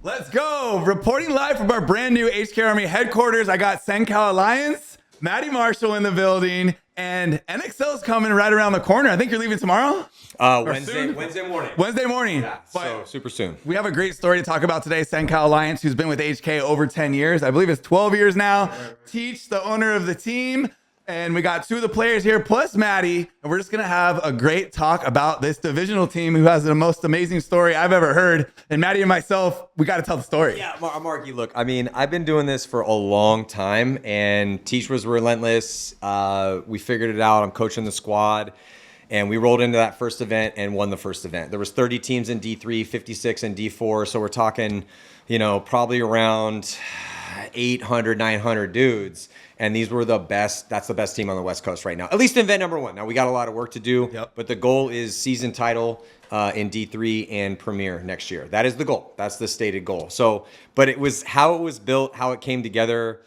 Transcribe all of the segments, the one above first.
Let's go. Reporting live from our brand new HK Army headquarters. I got Cen Cal Alliance, Matty Marshall in the building, and NXL is coming right around the corner. I think you're leaving tomorrow? Wednesday morning. Wednesday morning. Yeah, so super soon. We have a great story to talk about today. Cen Cal Alliance, who's been with HK over 10 years. I believe it's 12 years now. Teach, the owner of the team. And we got two of the players here, plus Matty. And we're just going to have a great talk about this divisional team who has the most amazing story I've ever heard. And Matty and myself, we got to tell the story. Yeah, Marky, look, I mean, I've been doing this for a long time, and Teach was relentless. We figured it out. I'm coaching the squad. And we rolled into that first event and won the first event. There was 30 teams in D3, 56 in D4. So we're talking, probably around 800, 900 dudes. And these were the best. That's the best team on the West Coast right now, at least in event number one. Now, we got a lot of work to do, but the goal is season title in D3 and Premier next year. That is the goal. That's the stated goal. So, but it was how it was built, how it came together.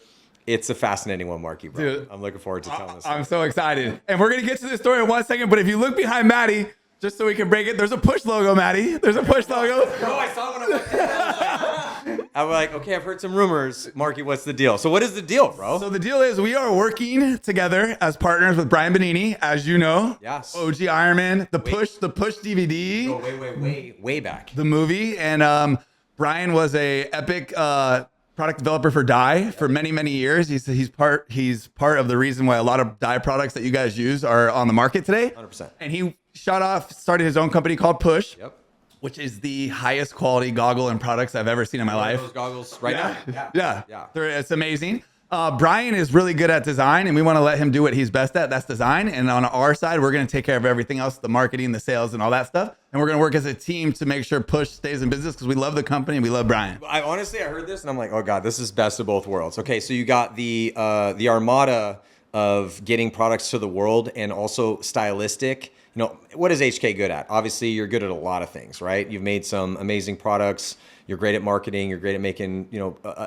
It's a fascinating one, Marky, bro. Dude, I'm looking forward to telling this. I'm so excited. And we're going to get to this story in 1 second. But if you look behind Matty, just so we can break it, there's a PUSH logo, Matty. There's a PUSH logo. Bro, I saw when I'm like, okay, I've heard some rumors. Marky, what's the deal? So what is the deal, bro? So the deal is we are working together as partners with Brian Benini, as you know. Yes. OG Ironman, the PUSH DVD. Oh, way back. The movie. And Brian was a epic product developer for dye for many, many years. He's part of the reason why a lot of dye products that you guys use are on the market today. 100%. And he started his own company called PUSH. Yep. Which is the highest quality goggle and products I've ever seen in my life. Those goggles right now? Yeah. It's amazing. Brian is really good at design, and we want to let him do what he's best at. That's design. And on our side, we're going to take care of everything else, the marketing, the sales, and all that stuff. And we're going to work as a team to make sure PUSH stays in business because we love the company and we love Brian. I heard this and I'm like, oh God, this is best of both worlds. Okay, so you got the armada of getting products to the world and also stylistic. What is HK good at? Obviously, you're good at a lot of things, right? You've made some amazing products. You're great at marketing. You're great at making,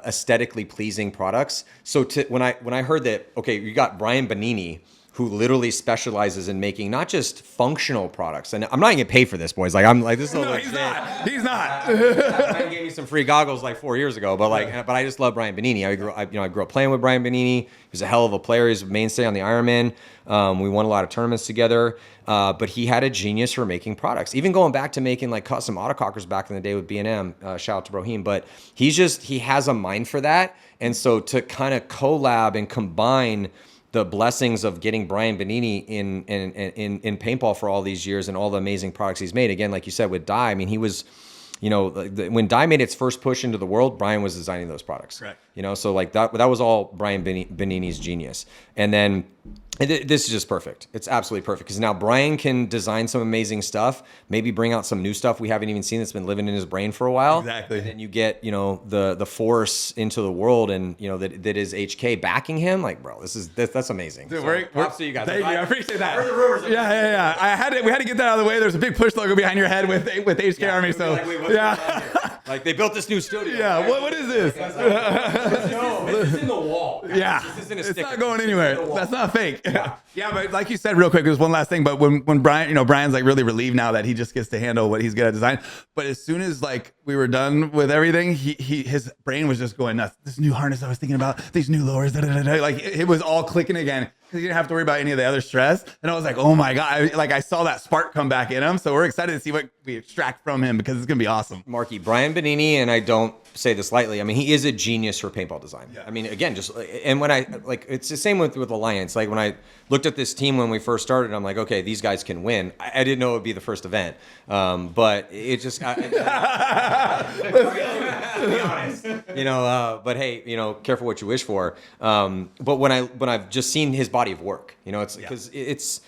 aesthetically pleasing products. So when I heard that, okay, you got Brian Benini, who literally specializes in making not just functional products. And I'm not even getting paid for this, boys. This is no, he's not. He's not. Brian gave me some free goggles like 4 years ago, but I just love Brian Benini. I grew up playing with Brian Benini. He was a hell of a player. He's a mainstay on the Ironman. We won a lot of tournaments together. But he had a genius for making products. Even going back to making like custom autocockers back in the day with B&M. Shout out to Brohim. But he has a mind for that. And so to kind of collab and combine the blessings of getting Brian Benini in paintball for all these years and all the amazing products he's made. Again, like you said, with dye, I mean, he was, when dye made its first push into the world, Brian was designing those products. Correct. So like that was all Brian Benini's genius. And then this is just perfect. It's absolutely perfect because now Brian can design some amazing stuff, maybe bring out some new stuff we haven't even seen that's been living in his brain for a while. Exactly. And then you get, the force into the world and, that is HK backing him. Like, bro, that's amazing. Dude, so, props to you guys. Thank you. I appreciate that. I heard the rumors. Yeah. We had to get that out of the way. There's a big PUSH logo behind your head with HK Army. So like, wait, what's going on here? Like they built this new studio. Yeah. What is this? This is in the wall. Yeah. This isn't a it's sticker. not going anywhere. That's not fake. Yeah, but like you said, real quick, there's one last thing. But when Brian, Brian's like really relieved now that he just gets to handle what he's good at design. But as soon as like we were done with everything, his brain was just going nuts. This new harness I was thinking about, these new lowers, like it was all clicking again. He didn't have to worry about any of the other stress. And I was like, oh my God. I saw that spark come back in him. So we're excited to see what we extract from him because it's going to be awesome. Marky, Brian Benini, and I don't say this lightly, I mean, he is a genius for paintball design. Yeah. I mean, again, and when it's the same with Alliance. Like when I looked at this team when we first started, I'm like, okay, these guys can win. I didn't know it would be the first event. But it just, to be honest, but hey, careful what you wish for. But when I've just seen his body of work, it's because it's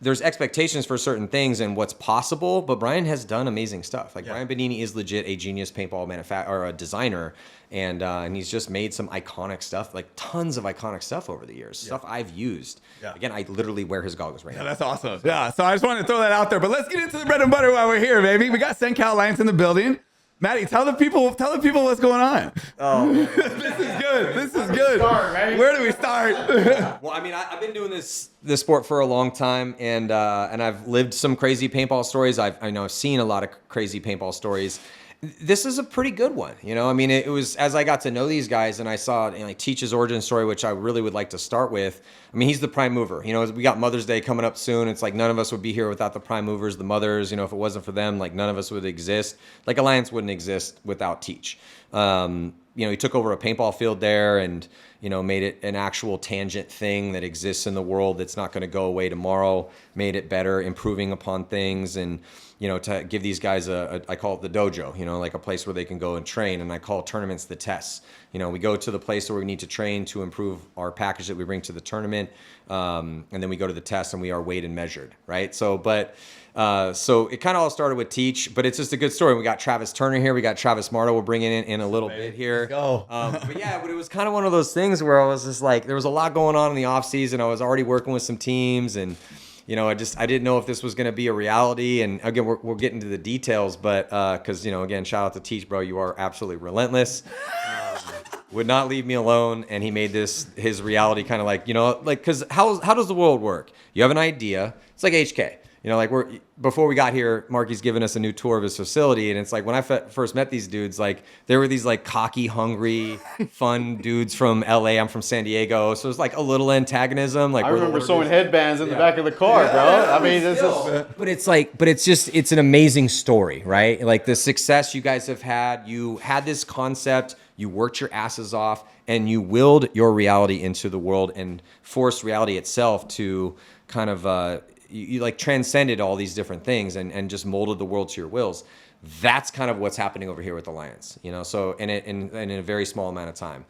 there's expectations for certain things and what's possible, but Brian has done amazing stuff. Like Brian Benini is legit a genius paintball or a designer, and he's just made some iconic stuff, like tons of iconic stuff over the years, stuff I've used. Yeah. Again, I literally wear his goggles right now. That's awesome. Yeah, so I just wanted to throw that out there, but let's get into the bread and butter while we're here, baby. We got Cen Cal Alliance in the building. Matty, tell the people what's going on. Oh, This is good. Where do we start? Well, I mean, I've been doing this sport for a long time, and I've lived some crazy paintball stories. I've seen a lot of crazy paintball stories, This is a pretty good one. I mean, it was, as I got to know these guys and I saw like Teach's origin story, which I really would like to start with. I mean, he's the prime mover. We got Mother's Day coming up soon. It's like none of us would be here without the prime movers, the mothers. If it wasn't for them, like none of us would exist. Like Alliance wouldn't exist without Teach. He took over a paintball field there and, made it an actual tangent thing that exists in the world that's not going to go away tomorrow, made it better, improving upon things. And, to give these guys I call it the dojo, like a place where they can go and train. And I call tournaments the tests. We go to the place where we need to train to improve our package that we bring to the tournament. And then we go to the test and we are weighed and measured, right? So it kind of all started with Teach, but it's just a good story. We got Travis Turner here. We got Travis Marto. We're bringing in a little bit here. Go. But it was kind of one of those things where I was just like, there was a lot going on in the off season. I was already working with some teams and, I didn't know if this was going to be a reality. And again, we'll get into the details, but because, again, shout out to Teach, bro. You are absolutely relentless. Would not leave me alone. And he made this his reality kind of like, because how does the world work? You have an idea. It's like HK. Before we got here, Marky's given us a new tour of his facility. And it's like, when I first met these dudes, like, there were these like cocky, hungry, fun dudes from LA. I'm from San Diego. So it's like a little antagonism. Like, I remember sewing headbands in the back of the car, bro. I mean, this is. But it's an amazing story, right? Like the success you guys have had, you had this concept, you worked your asses off, and you willed your reality into the world and forced reality itself to kind of, you like transcended all these different things and just molded the world to your wills. That's kind of what's happening over here with Alliance, so in a very small amount of time,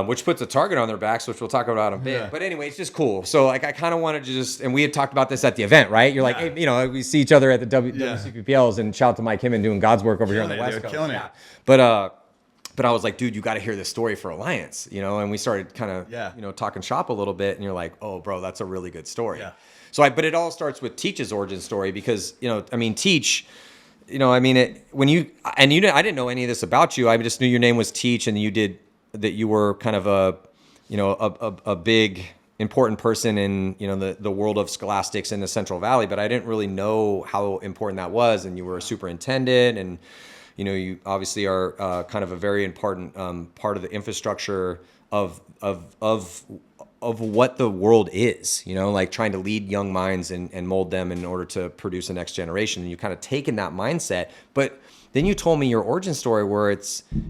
which puts a target on their backs, which we'll talk about in a bit. Yeah. But anyway, it's just cool. So like, I kind of wanted to just, and we had talked about this at the event, right? You're like, hey, we see each other at the WCPPLs, and shout out to Mike Himman doing God's work over here on the West Coast. Killing it. But I was like, dude, you got to hear this story for Alliance, and we started kind of, talking shop a little bit, and you're like, oh, bro, that's a really good story. Yeah. But it all starts with Teach's origin story because, Teach, I didn't know any of this about you. I just knew your name was Teach and you were kind of a big important person in, the world of scholastics in the Central Valley, but I didn't really know how important that was. And you were a superintendent and, you obviously are kind of a very important part of the infrastructure of what the world is, like trying to lead young minds and mold them in order to produce a next generation. And you kind of taken that mindset, but then you told me your origin story where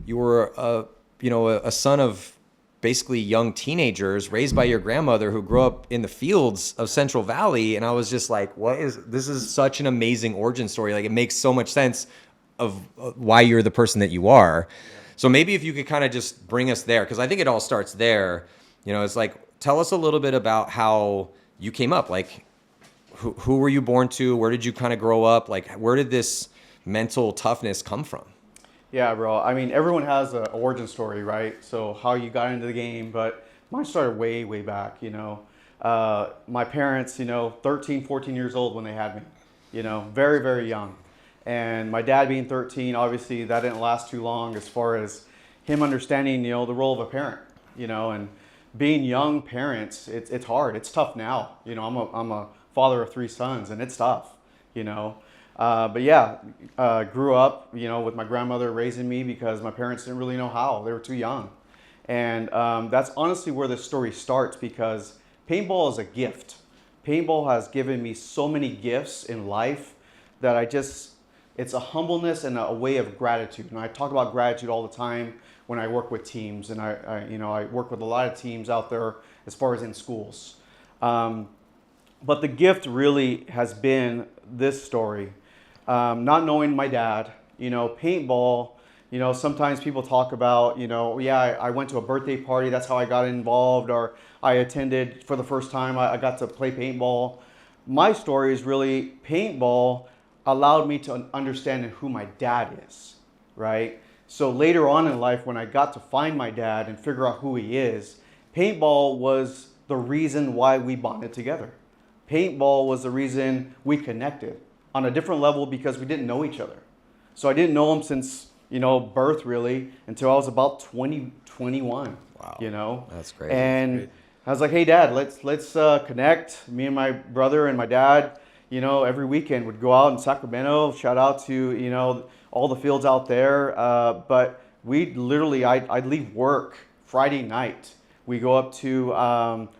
you were a son of basically young teenagers raised by your grandmother who grew up in the fields of Central Valley. And I was just like, this is such an amazing origin story. Like it makes so much sense of why you're the person that you are. So maybe if you could kind of just bring us there, because I think it all starts there. It's like, tell us a little bit about how you came up. Like, who were you born to? Where did you kind of grow up? Like, where did this mental toughness come from? Yeah, bro. I mean, everyone has an origin story, right? So how you got into the game, but mine started way, way back, My parents, 13, 14 years old when they had me, very, very young. And my dad being 13, obviously that didn't last too long as far as him understanding, the role of a parent, and being young parents, it's hard. It's tough now. I'm a father of 3 sons and it's tough, But yeah, grew up, with my grandmother raising me because my parents didn't really know how. They were too young. And that's honestly where the story starts because paintball is a gift. Paintball has given me so many gifts in life that it's a humbleness and a way of gratitude. And I talk about gratitude all the time when I work with teams, and I work with a lot of teams out there as far as in schools. But the gift really has been this story. Not knowing my dad, paintball, sometimes people talk about, I went to a birthday party, that's how I got involved, or I attended for the first time, I got to play paintball. My story is really paintball allowed me to understand who my dad is, right? So later on in life, when I got to find my dad and figure out who he is, paintball was the reason why we bonded together. Paintball was the reason we connected on a different level because we didn't know each other. So I didn't know him since, birth really, until I was about 20, 21, Wow. That's great. And I was like, hey dad, let's connect. Me and my brother and my dad, every weekend would go out in Sacramento. Shout out to, all the fields out there. But I'd leave work Friday night. We go up to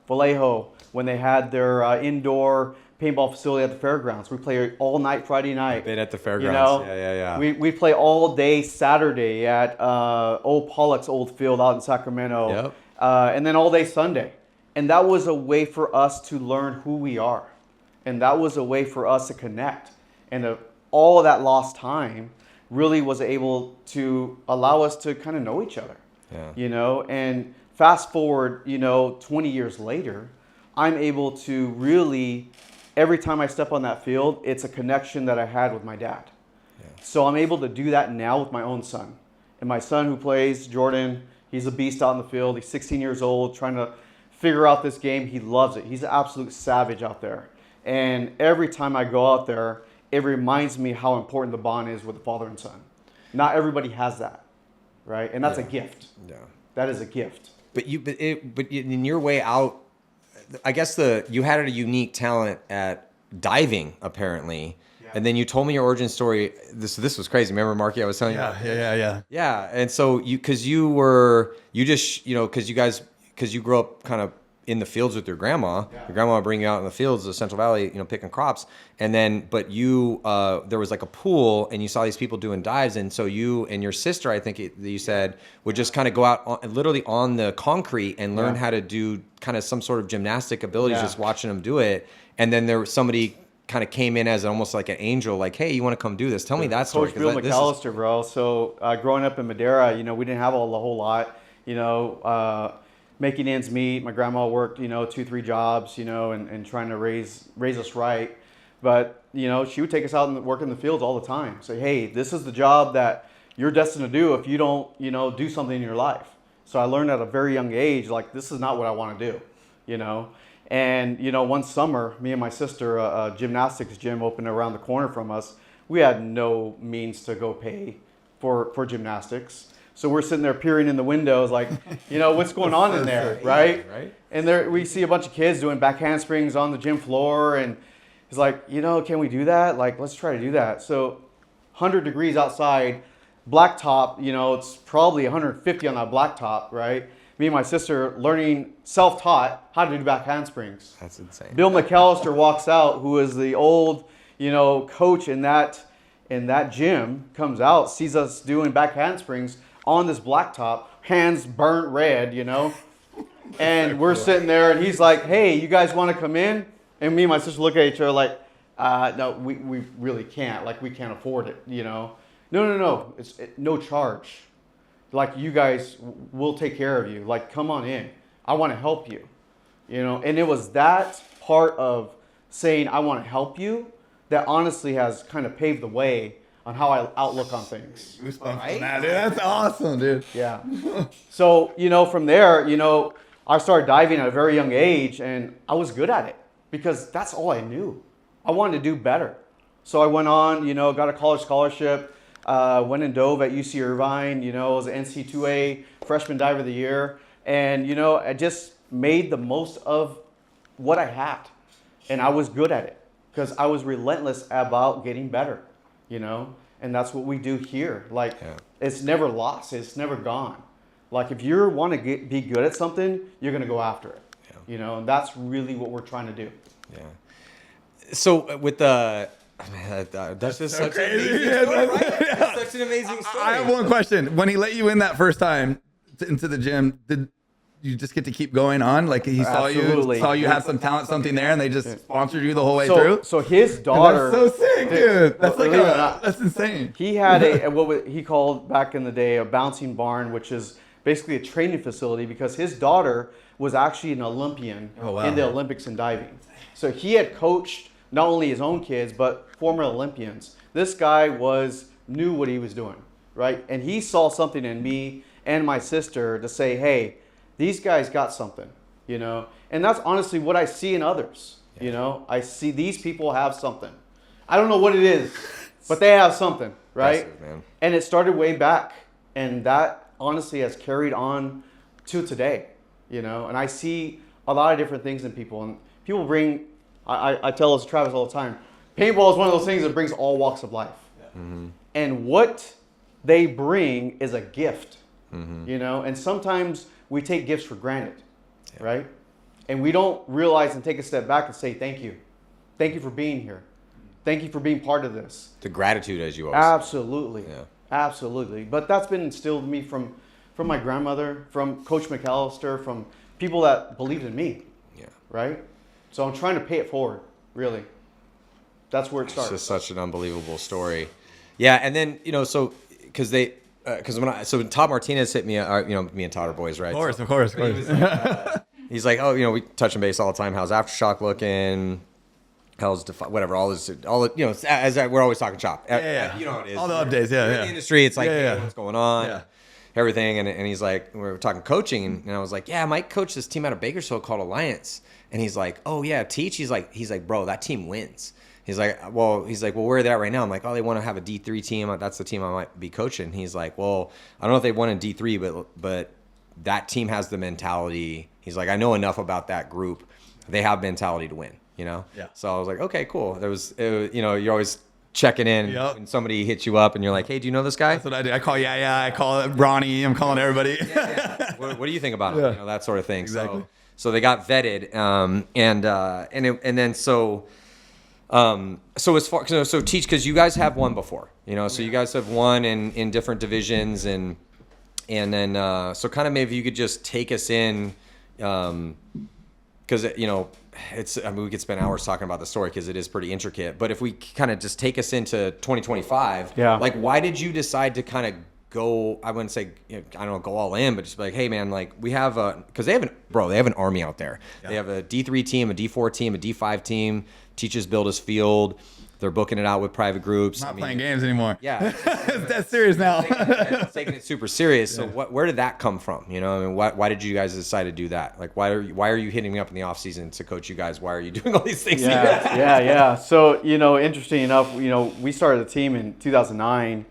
Vallejo when they had their indoor paintball facility at the fairgrounds. We play all night Friday night. Been at the fairgrounds. Yeah. We play all day Saturday at old Pollock's old field out in Sacramento. Yep. And then all day Sunday. And that was a way for us to learn who we are. And that was a way for us to connect. And all of that lost time really was able to allow us to kind of know each other. Yeah. You know, and fast forward, 20 years later, I'm able to really, every time I step on that field, it's a connection that I had with my dad. Yeah. So I'm able to do that now with my own son. And my son who plays, Jordan, he's a beast out in the field. He's 16 years old, trying to figure out this game. He loves it. He's an absolute savage out there. And every time I go out there, it reminds me how important the bond is with the father and son. Not everybody has that, right? And that's a gift. Yeah. That is a gift. But in your way out, I guess you had a unique talent at diving, apparently. Yeah. And then you told me your origin story. This was crazy. Remember, Marky, I was telling you? Yeah. Yeah. And so because you grew up kind of in the fields with your grandma. Yeah. Your grandma would bring you out in the fields of Central Valley, picking crops. And then, but you, there was like a pool and you saw these people doing dives. And so you and your sister, I think you said, would just kind of go out literally on the concrete and learn how to do kind of some sort of gymnastic abilities, just watching them do it. And then there was somebody kind of came in as almost like an angel, like, hey, you want to come do this? Tell me that story. Coach Bill McAllister, bro. So growing up in Madera, we didn't have a whole lot, making ends meet. My grandma worked, 2-3 jobs, and trying to raise us right. But, she would take us out and work in the fields all the time. Say, hey, this is the job that you're destined to do if you don't, do something in your life. So I learned at a very young age, like, this is not what I want to do, And, one summer, me and my sister, a gymnastics gym opened around the corner from us. We had no means to go pay for gymnastics. So we're sitting there peering in the windows like, what's going on in there, right? And there we see a bunch of kids doing back handsprings on the gym floor. And he's like, can we do that? Like, let's try to do that. So 100 degrees outside, blacktop, it's probably 150 on that blacktop, right? Me and my sister learning self-taught how to do back handsprings. That's insane. Bill McAllister walks out, who is the old, coach in that gym, comes out, sees us doing back handsprings on this blacktop, hands burnt red, and we're sitting there and he's like, hey, you guys want to come in? And me and my sister look at each other like, no, we really can't. Like, we can't afford it, No, it's no charge. Like, you guys, we'll take care of you. Like, come on in. I want to help you, And it was that part of saying, I want to help you, that honestly has kind of paved the way on how I outlook on things. Right? Dude, that's awesome, dude. Yeah. So, from there, I started diving at a very young age, and I was good at it because that's all I knew. I wanted to do better. So I went on, got a college scholarship, went and dove at UC Irvine, was an NC2A freshman diver of the year. And, I just made the most of what I had. And I was good at it because I was relentless about getting better. And that's what we do here. Like, It's never lost. It's never gone. Like, if you want to be good at something, you're going to go after it. And that's really what we're trying to do. Yeah. So with the, that's just such an amazing story, right? That's such an amazing story. I have one question. When he let you in that first time into the gym, did you just get to keep going on? Like, he saw you had some talent, something there, and they just sponsored you the whole way through? So his daughter... That's so sick, dude. That's insane. He had what he called back in the day a bouncing barn, which is basically a training facility because his daughter was actually an Olympian in the Olympics in diving. So he had coached not only his own kids, but former Olympians. This guy knew what he was doing, right? And he saw something in me and my sister to say, hey, these guys got something, And that's honestly what I see in others, I see these people have something. I don't know what it is, but they have something, right? Man. And it started way back. And that honestly has carried on to today, And I see a lot of different things in people. And people bring, I tell Travis all the time, paintball is one of those things that brings all walks of life. Yeah. Mm-hmm. and what they bring is a gift, you know, and sometimes we take gifts for granted, right? And we don't realize and take a step back and say, thank you. Thank you for being here. Thank you for being part of this. The gratitude, as you always say. Absolutely. Yeah. Absolutely. But that's been instilled in me from my grandmother, from Coach McAllister, from people that believed in me. Yeah. Right? So I'm trying to pay it forward, really. That's where it starts. It's just such an unbelievable story. Yeah, and then, you know, so because when Todd Martinez hit me, you know, me and Todd are boys, right? Of course. He's like, oh, you know, we touch and base all the time. How's Aftershock looking? How's whatever, all you know, we're always talking shop. Yeah. You know how it is. All the updates, yeah. In the industry, it's like, Yeah. hey, what's going on? Yeah. Everything. And he's like, we were talking coaching, and I was like, yeah, I might coach this team out of Bakersfield called Alliance. And he's like, oh yeah, teach. He's like, bro, that team wins. He's like, well, where are they at right now? I'm like, oh, they want to have a D3 team. That's the team I might be coaching. He's like, well, I don't know if they won in D3, but that team has the mentality. He's like, I know enough about that group. They have mentality to win, you know? Yeah. So I was like, okay, cool. It was, you know, you're always checking in when somebody hits you up and you're like, hey, do you know this guy? That's what I do. I call I call Ronnie. I'm calling everybody. What do you think about him? Yeah. You know, that sort of thing. Exactly. So they got vetted, so as far so teach, because you guys have won before, you know, so you guys have won in different divisions, and then so kind of maybe you could just take us in, because you know we could spend hours talking about the story because it is pretty intricate, but if we kind of just take us into 2025, like why did you decide to kind of go, I wouldn't say, you know, I don't know, go all in, but just be like, hey man, like we have because they have an army out there. They have a D3 team, a D4 team, a D5 team. Teachers build us field. They're booking it out with private groups. Not playing games anymore. Yeah. It's that serious now. Taking it super serious. So where did that come from? You know, I mean, why did you guys decide to do that? Like, why are you hitting me up in the off season to coach you guys? Why are you doing all these things? Yeah. So, you know, interesting enough, you know, we started the team in 2009.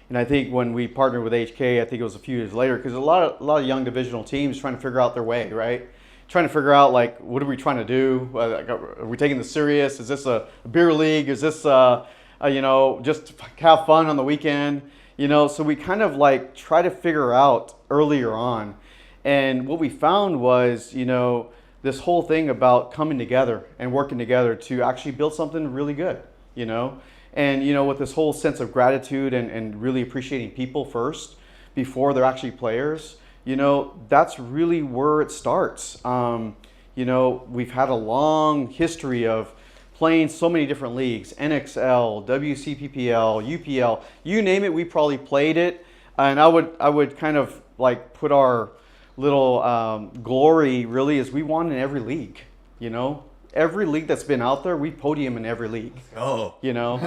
And I think when we partnered with HK, I think it was a few years later, because a lot of young divisional teams trying to figure out their way, right? Trying to figure out, like, what are we trying to do? Are we taking this serious? Is this a beer league? Is this, you know, just have fun on the weekend? You know, so we kind of like try to figure out earlier on. And what we found was, you know, this whole thing about coming together and working together to actually build something really good, you know? And, you know, with this whole sense of gratitude and really appreciating people first before they're actually players, you know, that's really where it starts. You know, we've had a long history of playing so many different leagues, NXL, WCPPL, UPL, you name it, we probably played it. And I would kind of like put our little glory really is we won in every league, you know? Every league that's been out there, we podium in every league. Oh. You know?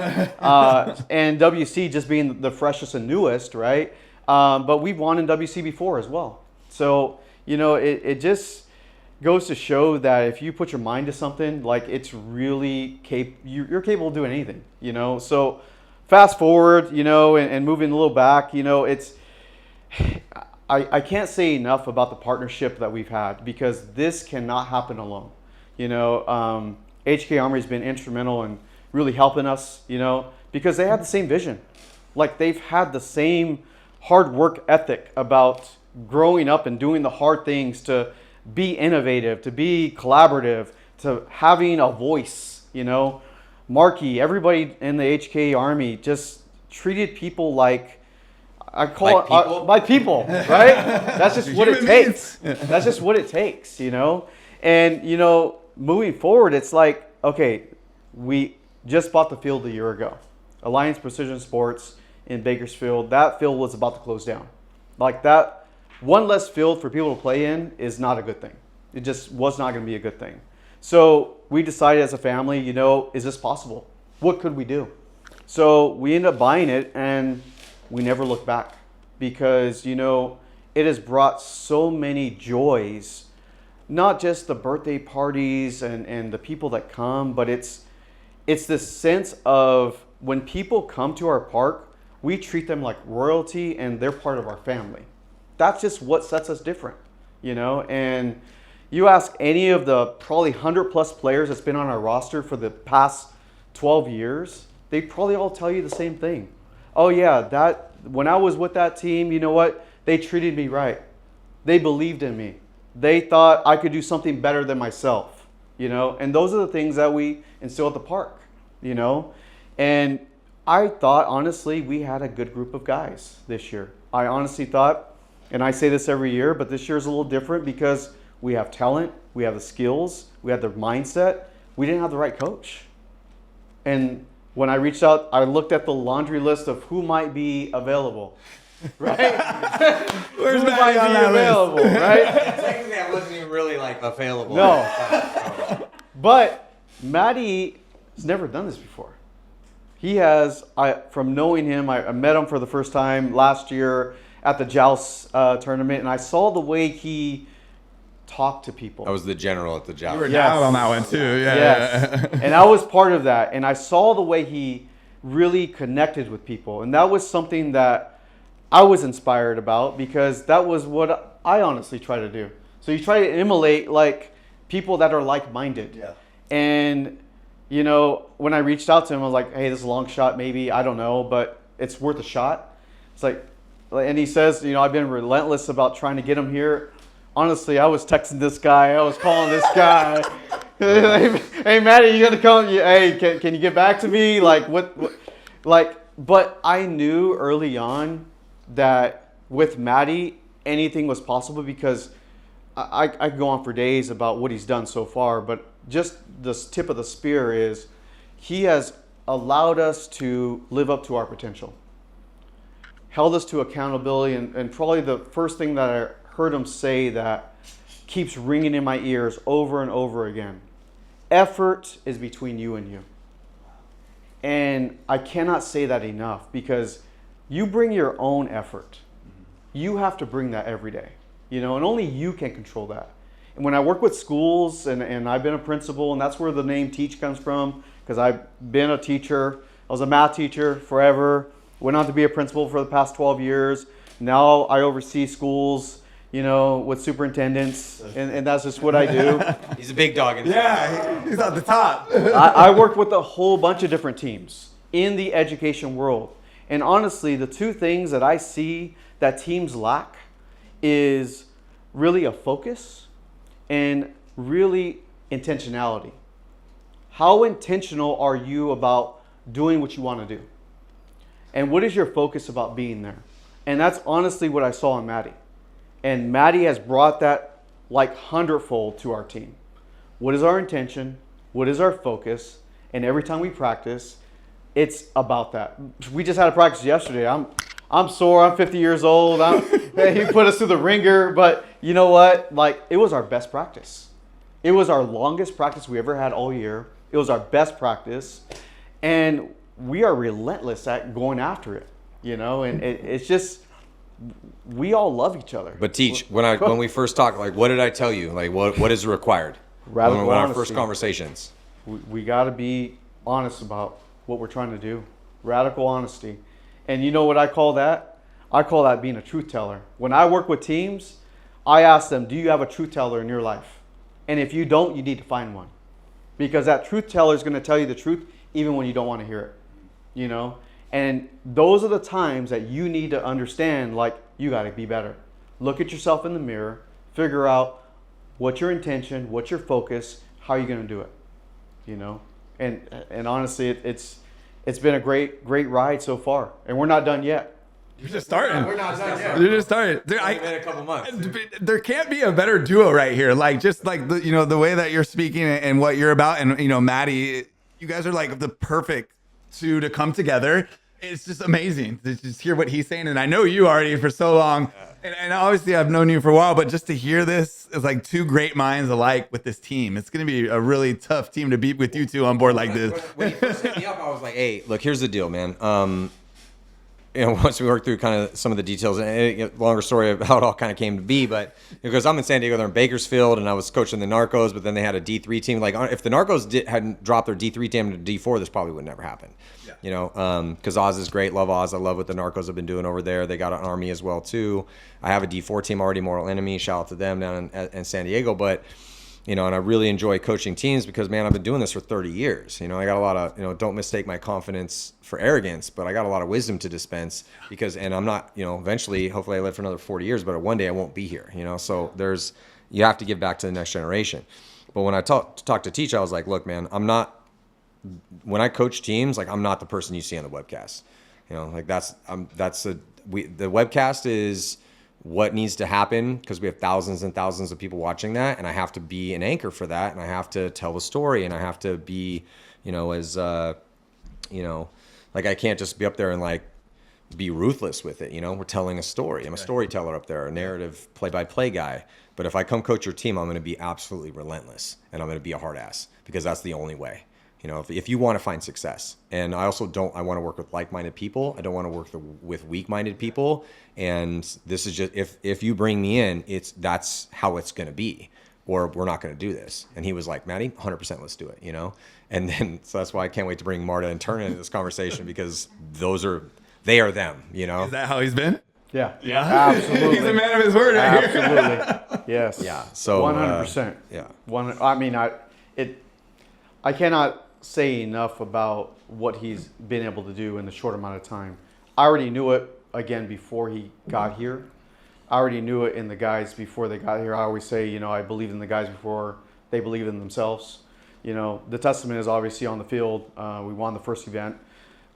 And WC just being the freshest and newest, right? But we've won in WC before as well. So, you know, it just goes to show that if you put your mind to something, like it's really you're capable of doing anything, you know? So fast forward, you know, and moving a little back, you know, I can't say enough about the partnership that we've had, because this cannot happen alone. You know, HK Armory has been instrumental in really helping us, you know, because they have the same vision. Like they've had the same hard work ethic about growing up and doing the hard things, to be innovative, to be collaborative, to having a voice, you know. Marky, everybody in the HK Army just treated people like, I call it by people, right? That's just what it takes. That's just what it takes, you know. And, you know, moving forward, it's like, okay, we just bought the field a year ago. Alliance Precision Sports in Bakersfield, that field was about to close down. Like that, one less field for people to play in is not a good thing. It just was not going to be a good thing. So we decided as a family, you know, is this possible? What could we do? So we ended up buying it, and we never looked back, because, you know, it has brought so many joys. Not just the birthday parties and the people that come, but it's this sense of when people come to our park, we treat them like royalty and they're part of our family. That's just what sets us different, you know? And you ask any of the probably 100+ players that's been on our roster for the past 12 years, they probably all tell you the same thing. oh yeah, that when I was with that team, you know what? They treated me right. They believed in me. They thought I could do something better than myself, you know? And those are the things that we instill at the park, you know? And I thought, honestly, we had a good group of guys this year. I honestly thought, and I say this every year, but this year is a little different because we have talent, we have the skills, we have the mindset. We didn't have the right coach. And when I reached out, I looked at the laundry list of who might be available. Right? Where's who Matty might on be that available, list? right? Technically, I wasn't even really like available. No. But Matty has never done this before. He has, from knowing him, I met him for the first time last year at the Joust tournament, and I saw the way he talked to people. I was the general at the job. You were Yes. down on that one too. Yeah. Yes. And I was part of that. And I saw the way he really connected with people. And that was something that I was inspired about because that was what I honestly try to do. So you try to emulate like people that are like-minded. Yeah. And, you know, when I reached out to him, I was like, hey, this is a long shot, maybe. I don't know, but it's worth a shot. It's like, and he says, you know, I've been relentless about trying to get him here. Honestly, I was texting this guy. I was calling this guy. Hey, Matty, you gonna come? Hey, can you get back to me? Like what? Like, but I knew early on that with Matty, anything was possible because I could go on for days about what he's done so far. But just the tip of the spear is he has allowed us to live up to our potential, held us to accountability, and probably the first thing that I heard him say that keeps ringing in my ears over and over again. Effort is between you and you. And I cannot say that enough because you bring your own effort. You have to bring that every day, you know, and only you can control that. And when I work with schools and I've been a principal, and that's where the name Teach comes from because I've been a teacher. I was a math teacher forever, went on to be a principal for the past 12 years. Now I oversee schools, you know, with superintendents, and that's just what I do. He's a big dog. Yeah, he's at the top. I work with a whole bunch of different teams in the education world. And honestly, the two things that I see that teams lack is really a focus and really intentionality. How intentional are you about doing what you want to do? And what is your focus about being there? And that's honestly what I saw in Matty. And Matty has brought that like hundredfold to our team. What is our intention? What is our focus? And every time we practice, it's about that. We just had a practice yesterday. I'm sore. I'm 50 years old. He put us through the ringer. But you know what? Like, it was our best practice. It was our longest practice we ever had all year. It was our best practice. And we are relentless at going after it, you know? And it's just, we all love each other. But Teach, when we first talked, like, what did I tell you? Like, what is required? Radical when our honesty. first conversations. We got to be honest about what we're trying to do. Radical honesty. And you know what I call that? I call that being a truth teller. When I work with teams, I ask them, do you have a truth teller in your life? And if you don't, you need to find one. Because that truth teller is going to tell you the truth even when you don't want to hear it. You know? And those are the times that you need to understand, like, you got to be better. Look at yourself in the mirror, figure out what's your intention, what's your focus, how are you going to do it, you know? And honestly, it's been a great ride so far, and we're not done yet. You're just starting. We're not done yet. You're just starting. It's only been a couple months. There can't be a better duo right here. Like, just like the, you know, the way that you're speaking and what you're about, and you know, Matty, you guys are like the perfect two to come together. It's just amazing to just hear what he's saying. And I know you already for so long. And obviously I've known you for a while, but just to hear this is like two great minds alike with this team. It's going to be a really tough team to beat with you two on board like this. When he first hit me up, I was like, hey, look, here's the deal, man. You know, once we worked through kind of some of the details, and longer story of how it all kind of came to be, but because I'm in San Diego, they're in Bakersfield, and I was coaching the Narcos, but then they had a D3 team. Like, if the Narcos hadn't dropped their D3 team to D4, this probably would never happen. Yeah. You know, because Oz is great. Love Oz. I love what the Narcos have been doing over there. They got an army as well, too. I have a D4 team already, Mortal Enemy. Shout out to them down in San Diego. But you know, and I really enjoy coaching teams because, man, I've been doing this for 30 years. You know, I got a lot of, you know, don't mistake my confidence for arrogance, but I got a lot of wisdom to dispense because, and I'm not, you know, eventually, hopefully I live for another 40 years, but one day I won't be here, you know, so you have to give back to the next generation. But when I talked to Teach, I was like, look, man, when I coach teams, like I'm not the person you see on the webcast, you know, like the webcast is what needs to happen because we have thousands and thousands of people watching that, and I have to be an anchor for that, and I have to tell the story, and I have to be, you know, as you know, like I can't just be up there and like be ruthless with it. You know, we're telling a story. I'm a storyteller up there, a narrative play-by-play guy. But if I come coach your team, I'm going to be absolutely relentless, and I'm going to be a hard ass because that's the only way. You know, if you want to find success. And I also I want to work with like-minded people. I don't want to work with weak-minded people. And this is just, if you bring me in, that's how it's going to be, or we're not going to do this. And he was like, Matty, 100% let's do it, you know? And then, so that's why I can't wait to bring Marta and Turner into this conversation because they are them, you know? Is that how he's been? Yeah. Absolutely. He's a man of his word right here. Absolutely. Yes. Yeah. So 100%. Yeah. I cannot say enough about what he's been able to do in a short amount of time. I already knew it again before he got here. I already knew it in the guys before they got here. I always say, you know, I believe in the guys before they believe in themselves. You know, the testament is obviously on the field. We won the first event,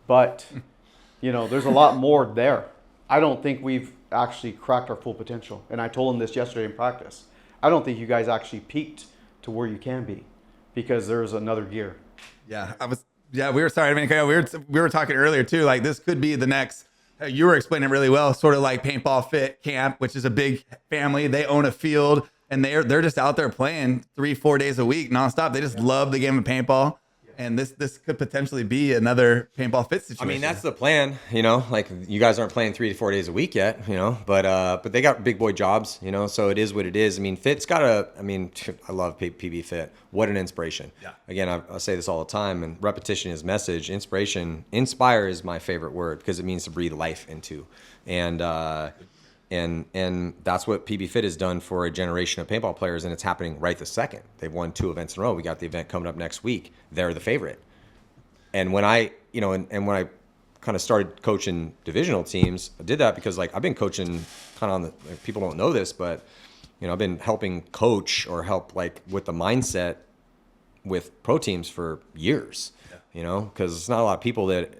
but you know, there's a lot more there. I don't think we've actually cracked our full potential. And I told him this yesterday in practice. I don't think you guys actually peaked to where you can be because there's another gear. Yeah, we were sorry. I mean, we were talking earlier too. Like this could be the next. You were explaining it really well. Sort of like Paintball Fit Camp, which is a big family. They own a field and they're just out there playing 3-4 days a week nonstop. They just love the game of paintball. And this could potentially be another Paintball Fit situation. I mean, that's the plan, you know, like you guys aren't playing 3 to 4 days a week yet, you know, but they got big boy jobs, you know, so it is what it is. I mean, Fit's got I love PB Fit. What an inspiration. Yeah. Again, I say this all the time, and repetition is message. Inspire is my favorite word because it means to breathe life into. And that's what PB Fit has done for a generation of paintball players, and it's happening right this second. They've won 2 events in a row. We got the event coming up next week. They're the favorite. And when I kind of started coaching divisional teams, I did that because like I've been coaching kind of on like, people don't know this, but you know, I've been helping coach or help like with the mindset with pro teams for years. Yeah. You know, because it's not a lot of people that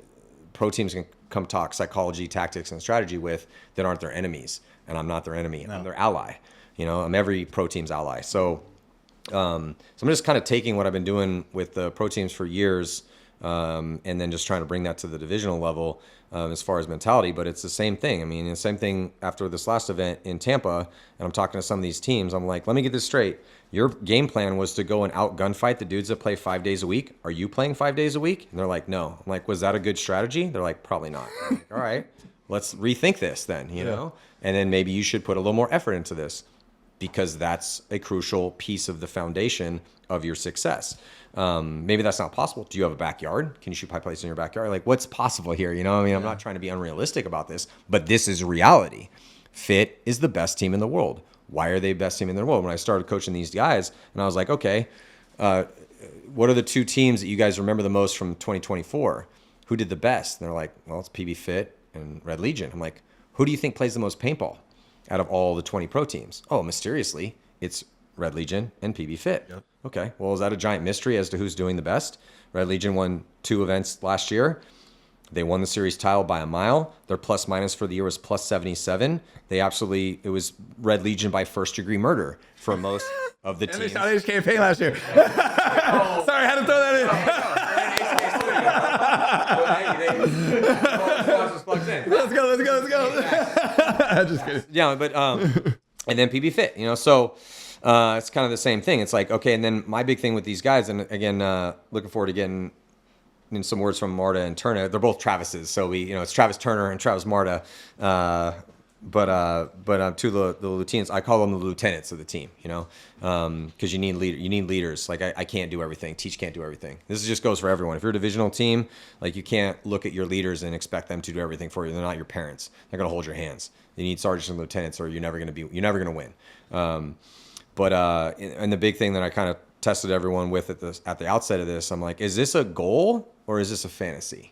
pro teams can come talk psychology, tactics, and strategy with that aren't their enemies. And I'm not their enemy. No. I'm their ally. You know, I'm every pro team's ally. So I'm just kind of taking what I've been doing with the pro teams for years and then just trying to bring that to the divisional level as far as mentality. But it's the same thing. I mean, the same thing after this last event in Tampa, and I'm talking to some of these teams. I'm like, let me get this straight. Your game plan was to go and out gunfight the dudes that play 5 days a week. Are you playing 5 days a week? And they're like, no. I'm like, was that a good strategy? They're like, probably not. I'm like, all right, let's rethink this then, you know? And then maybe you should put a little more effort into this because that's a crucial piece of the foundation of your success. Maybe that's not possible. Do you have a backyard? Can you shoot pipe plates in your backyard? Like what's possible here? You know, I mean, I'm not trying to be unrealistic about this, but this is reality. Fit is the best team in the world. Why are they the best team in the world? When I started coaching these guys and I was like, okay, what are the 2 teams that you guys remember the most from 2024? Who did the best? And they're like, well, it's PB Fit and Red Legion. I'm like, who do you think plays the most paintball out of all the 20 pro teams? Oh, mysteriously, it's Red Legion and PB Fit. Yep. Okay, well, is that a giant mystery as to who's doing the best? Red Legion won 2 events last year. They won the series title by a mile. Their plus minus for the year was plus 77. It was Red Legion by first degree murder for most of the teams. They just came paint last year. Sorry, I had to throw that in. Let's go. Just kidding. Yeah, but and then PB Fit, you know, so it's kind of the same thing. It's like, okay, and then my big thing with these guys, and again, looking forward to getting in some words from Marta and Turner. They're both Travises, so it's Travis Turner and Travis Marta. But to the lieutenants, I call them the lieutenants of the team. You know, because you need leaders. Like I can't do everything. Teach can't do everything. This just goes for everyone. If you're a divisional team, like you can't look at your leaders and expect them to do everything for you. They're not your parents. They're gonna hold your hands. You need sergeants and lieutenants, or you're never gonna win. But and the big thing that I kind of tested everyone with at the outset of this, I'm like, is this a goal or is this a fantasy?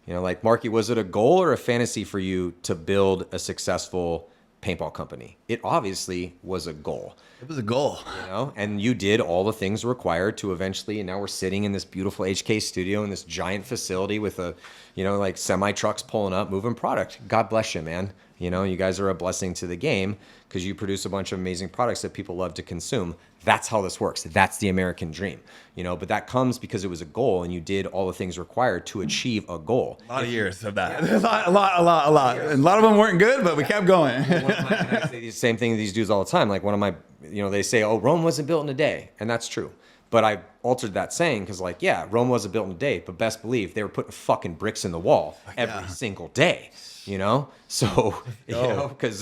You know, like, Marky, was it a goal or a fantasy for you to build a successful paintball company? It obviously was a goal. It was a goal. You know, and you did all the things required to eventually, and now we're sitting in this beautiful HK studio in this giant facility with a, you know, like semi trucks pulling up, moving product. God bless you, man. You know, you guys are a blessing to the game because you produce a bunch of amazing products that people love to consume. That's how this works. That's the American dream, you know, but that comes because it was a goal and you did all the things required to achieve a goal. A lot of years of that. A lot. And a lot of them weren't good, but we kept going. I say the same thing to these dudes all the time. Like, one of my, you know, they say, oh, Rome wasn't built in a day. And that's true. But I altered that saying because, like, yeah, Rome wasn't built in a day, but best believe they were putting fucking bricks in the wall every single day, you know? So, you know, because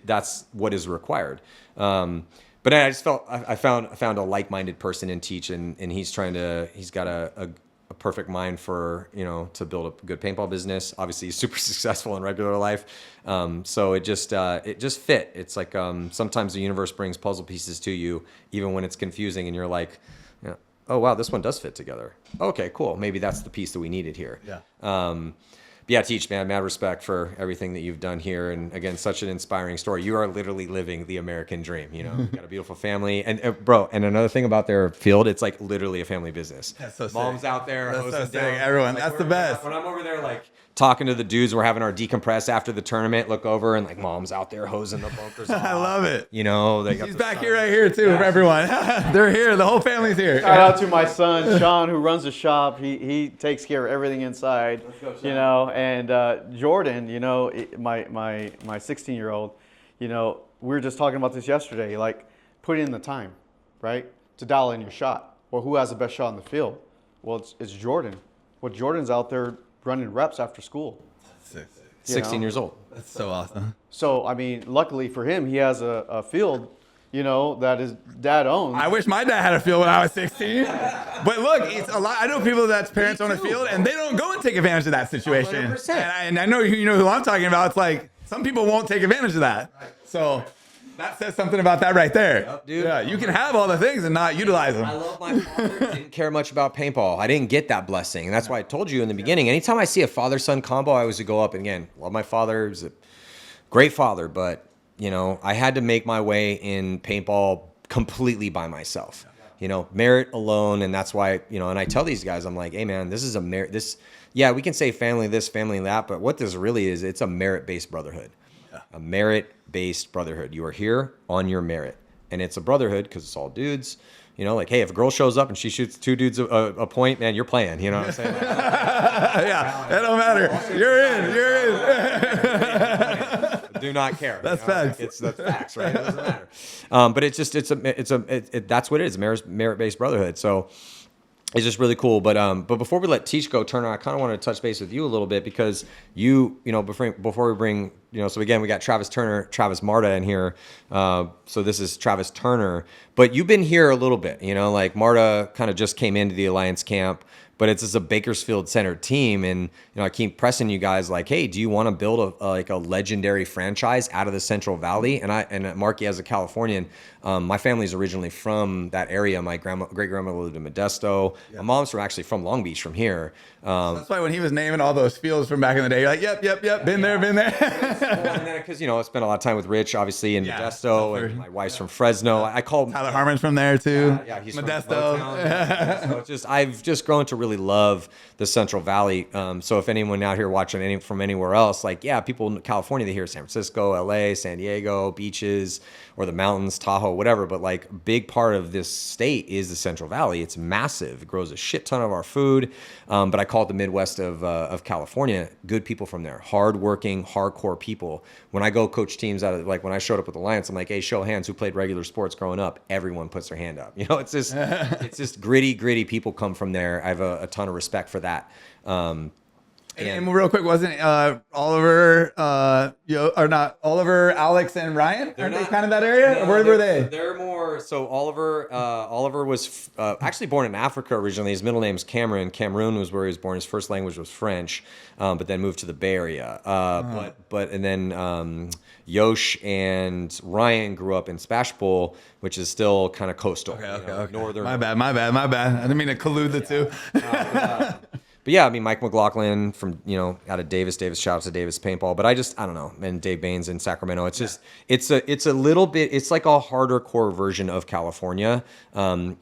that's what is required. But I just felt I found a like-minded person in Teach, and he's got a perfect mind for, you know, to build a good paintball business. Obviously, he's super successful in regular life. So it just fit. It's like sometimes the universe brings puzzle pieces to you, even when it's confusing, and you're like, you know, oh wow, this one does fit together. Okay, cool. Maybe that's the piece that we needed here. Yeah. Yeah, Teach, man, mad respect for everything that you've done here. And again, such an inspiring story. You are literally living the American dream, you know. You got a beautiful family. And bro, and another thing about their field, it's like literally a family business. That's so sick. Mom's out there. That's so hosing sick. down. Everyone, Like, that's the best. When I'm over there, like, talking to the dudes, we're having our decompress after the tournament, look over, and like, Mom's out there hosing the bunkers off. I love it. You know, they got He's the back sun. here right here too for everyone. They're here. The whole family's here. Shout out to my son Sean, who runs the shop. He takes care of everything inside. You know, and Jordan, you know, my 16-year-old, you know, we were just talking about this yesterday. Like, put in the time, right, to dial in your shot. Well, who has the best shot in the field? Well, it's Jordan. Well, Jordan's out there running reps after school. 16 years old. That's so awesome. So, I mean, luckily for him, he has a field, you know, that his dad owns. I wish my dad had a field when I was 16. But look, it's a lot. I know people that's parents own a field and they don't go and take advantage of that situation. 100%. And I know you know who I'm talking about. It's like some people won't take advantage of that. So that says something about that right there. Yep, dude. Yeah, you can have all the things and not utilize them. I love my father. Didn't care much about paintball. I didn't get that blessing. And that's why I told you in the beginning, anytime I see a father-son combo, I always go up. And again, love my father. He was a great father. But, you know, I had to make my way in paintball completely by myself. You know, merit alone. And that's why, you know, and I tell these guys, I'm like, hey, man, this is a merit. Yeah, we can say family this, family that. But what this really is, it's a merit-based brotherhood. A merit-based brotherhood. You are here on your merit. And it's a brotherhood because it's all dudes. You know, like, hey, if a girl shows up and she shoots two dudes a point, man, you're playing. You know what I'm saying? Yeah, that don't matter. You're in. Do not care. That's facts. That's facts, right? It doesn't matter. But it's just that's what it is. Merit-based brotherhood. So it's just really cool. But before we let Teach go, Turner, I kind of wanted to touch base with you a little bit because you know, before we bring, you know, so again, we got Travis Marta in here. So this is Travis Turner, but you've been here a little bit, you know, like Marta kind of just came into the Alliance camp, but it's just a Bakersfield centered team. And, you know, I keep pressing you guys like, hey, do you want to build a legendary franchise out of the Central Valley? And Marky, as a Californian, my family's originally from that area. My great grandmother lived in Modesto. Yeah. My mom's actually from Long Beach, from here. That's why when he was naming all those fields from back in the day, you're like, yep, been there. Because, you know, I spent a lot of time with Rich, obviously, in Modesto, and my wife's from Fresno. I call Tyler Harmon's from there too. Yeah, he's Modesto. From so I've just grown to really love the Central Valley. So if anyone out here watching from anywhere else, like, yeah, people in California, they hear San Francisco, LA, San Diego, beaches, or the mountains, Tahoe, whatever. But like, a big part of this state is the Central Valley. It's massive. It grows a shit ton of our food. But I call it the Midwest of California. Good people from there, hardworking, hardcore people. When I go coach teams out of, like, when I showed up with Alliance, I'm like, hey, show of hands who played regular sports growing up. Everyone puts their hand up. You know, it's just gritty people come from there. I have a ton of respect for that. And real quick, wasn't Oliver, or not Oliver, Alex, and Ryan? Aren't they kind of that area? No, Where were they? They're more. So Oliver was actually born in Africa originally. His middle name's Cameron. Cameroon was where he was born. His first language was French, but then moved to the Bay Area. And then Yosh and Ryan grew up in Spashbowl, which is still kind of coastal. Okay. Northern. My bad. I didn't mean to collude the two. But yeah, I mean, Mike McLaughlin from, out of Davis, shout out to Davis Paintball. But I don't know. And Dave Baines in Sacramento. It's just, it's a little bit, it's like a harder core version of California. The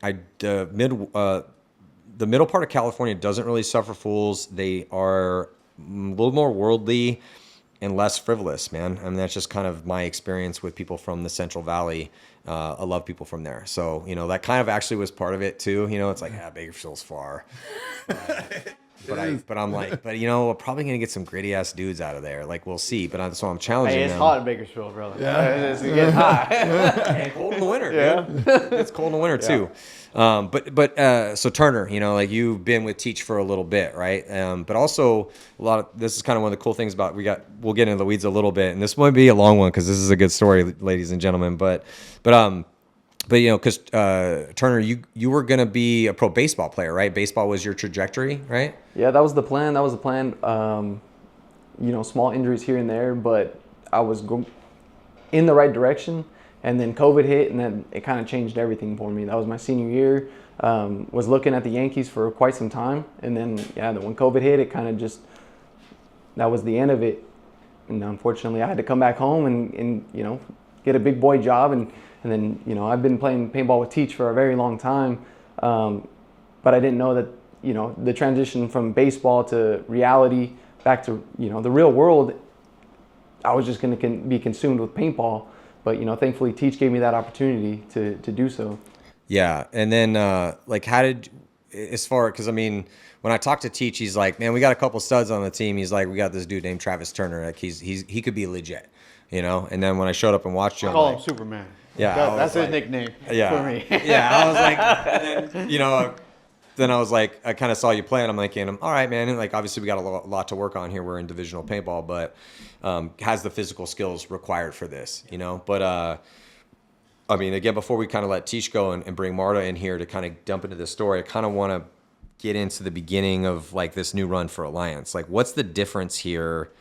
middle part of California doesn't really suffer fools. They are a little more worldly and less frivolous, man. I mean, that's just kind of my experience with people from the Central Valley. I love people from there. So, that kind of actually was part of it too. It's like, Bakersfield's far. But I'm like, we're probably going to get some gritty ass dudes out of there. Like, we'll see. But so I'm challenging them. It's hot in Bakersfield, brother. Yeah. It's getting hot. And cold in the winter. Dude. It's cold in the winter too. So Turner, like you've been with Teach for a little bit, right? But also this is kind of one of the cool things about we'll get into the weeds a little bit, and this might be a long one because this is a good story, ladies and gentlemen. But because Turner, you were gonna be a pro baseball player, right? Baseball was your trajectory, right? Yeah, that was the plan. Small injuries here and there, but I was in the right direction. And then COVID hit, and then it kind of changed everything for me. That was my senior year. Was looking at the Yankees for quite some time, and then when COVID hit, it kind of that was the end of it. And unfortunately, I had to come back home and get a big boy job, and then I've been playing paintball with Teach for a very long time, but I didn't know that the transition from baseball to reality back to the real world, I was just going to be consumed with paintball. But, thankfully, Teach gave me that opportunity to do so. Yeah. And then, because, when I talked to Teach, he's like, man, we got a couple studs on the team. He's like, we got this dude named Travis Turner. Like, he could be legit, And then when I showed up and watched him, I call him Superman. Yeah. That's his nickname for me. Yeah. I was like, and then, I was like, I kind of saw you play, and I'm like, all right, man. And obviously we got a lot to work on here. We're in divisional paintball, but has the physical skills required for this, But again, before we kind of let Teach go and bring Marta in here to kind of dump into this story, I kind of want to get into the beginning of this new run for Alliance. What's the difference here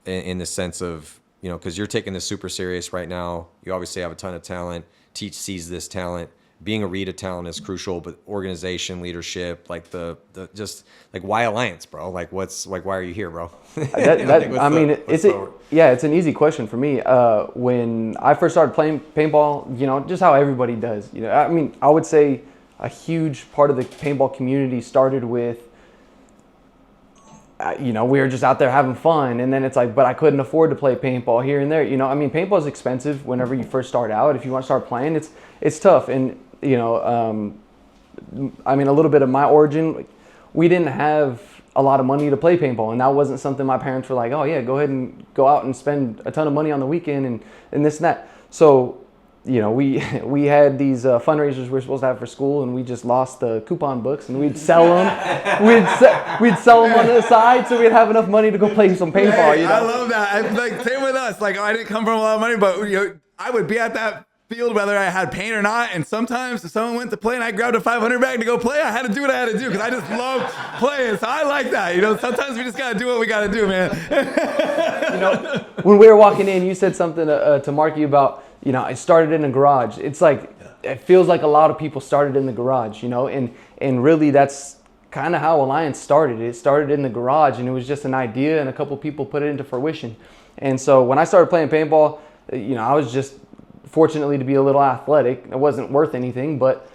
in the sense of, because you're taking this super serious right now. You obviously have a ton of talent. Teach sees this talent. Being a read of talent is crucial, but organization, leadership, why Alliance, bro? Why are you here, bro? It's an easy question for me. When I first started playing paintball, just how everybody does. I would say a huge part of the paintball community started with, we were just out there having fun, and then it's like, but I couldn't afford to play paintball here and there. Paintball is expensive whenever you first start out. If you want to start playing, it's tough. And a little bit of my origin, we didn't have a lot of money to play paintball, and that wasn't something my parents were like, oh yeah, go ahead and go out and spend a ton of money on the weekend and this and that. So, we had these fundraisers we were supposed to have for school, and we just lost the coupon books, and we'd sell them. We'd sell them on the side so we'd have enough money to go play some paintball. I love that. Same with us. I didn't come from a lot of money, but I would be at that field whether I had paint or not, and sometimes if someone went to play and I grabbed a 500 bag to go play, I had to do what I had to do because I just love playing. So I like that. Sometimes we just gotta do what we gotta do, man. When we were walking in, you said something to Marky about, I started in a garage. It's like, it feels like a lot of people started in the garage, and really that's kind of how Alliance started. It started in the garage, and it was just an idea, and a couple people put it into fruition. And so when I started playing paintball, I was just fortunately to be a little athletic. It wasn't worth anything, but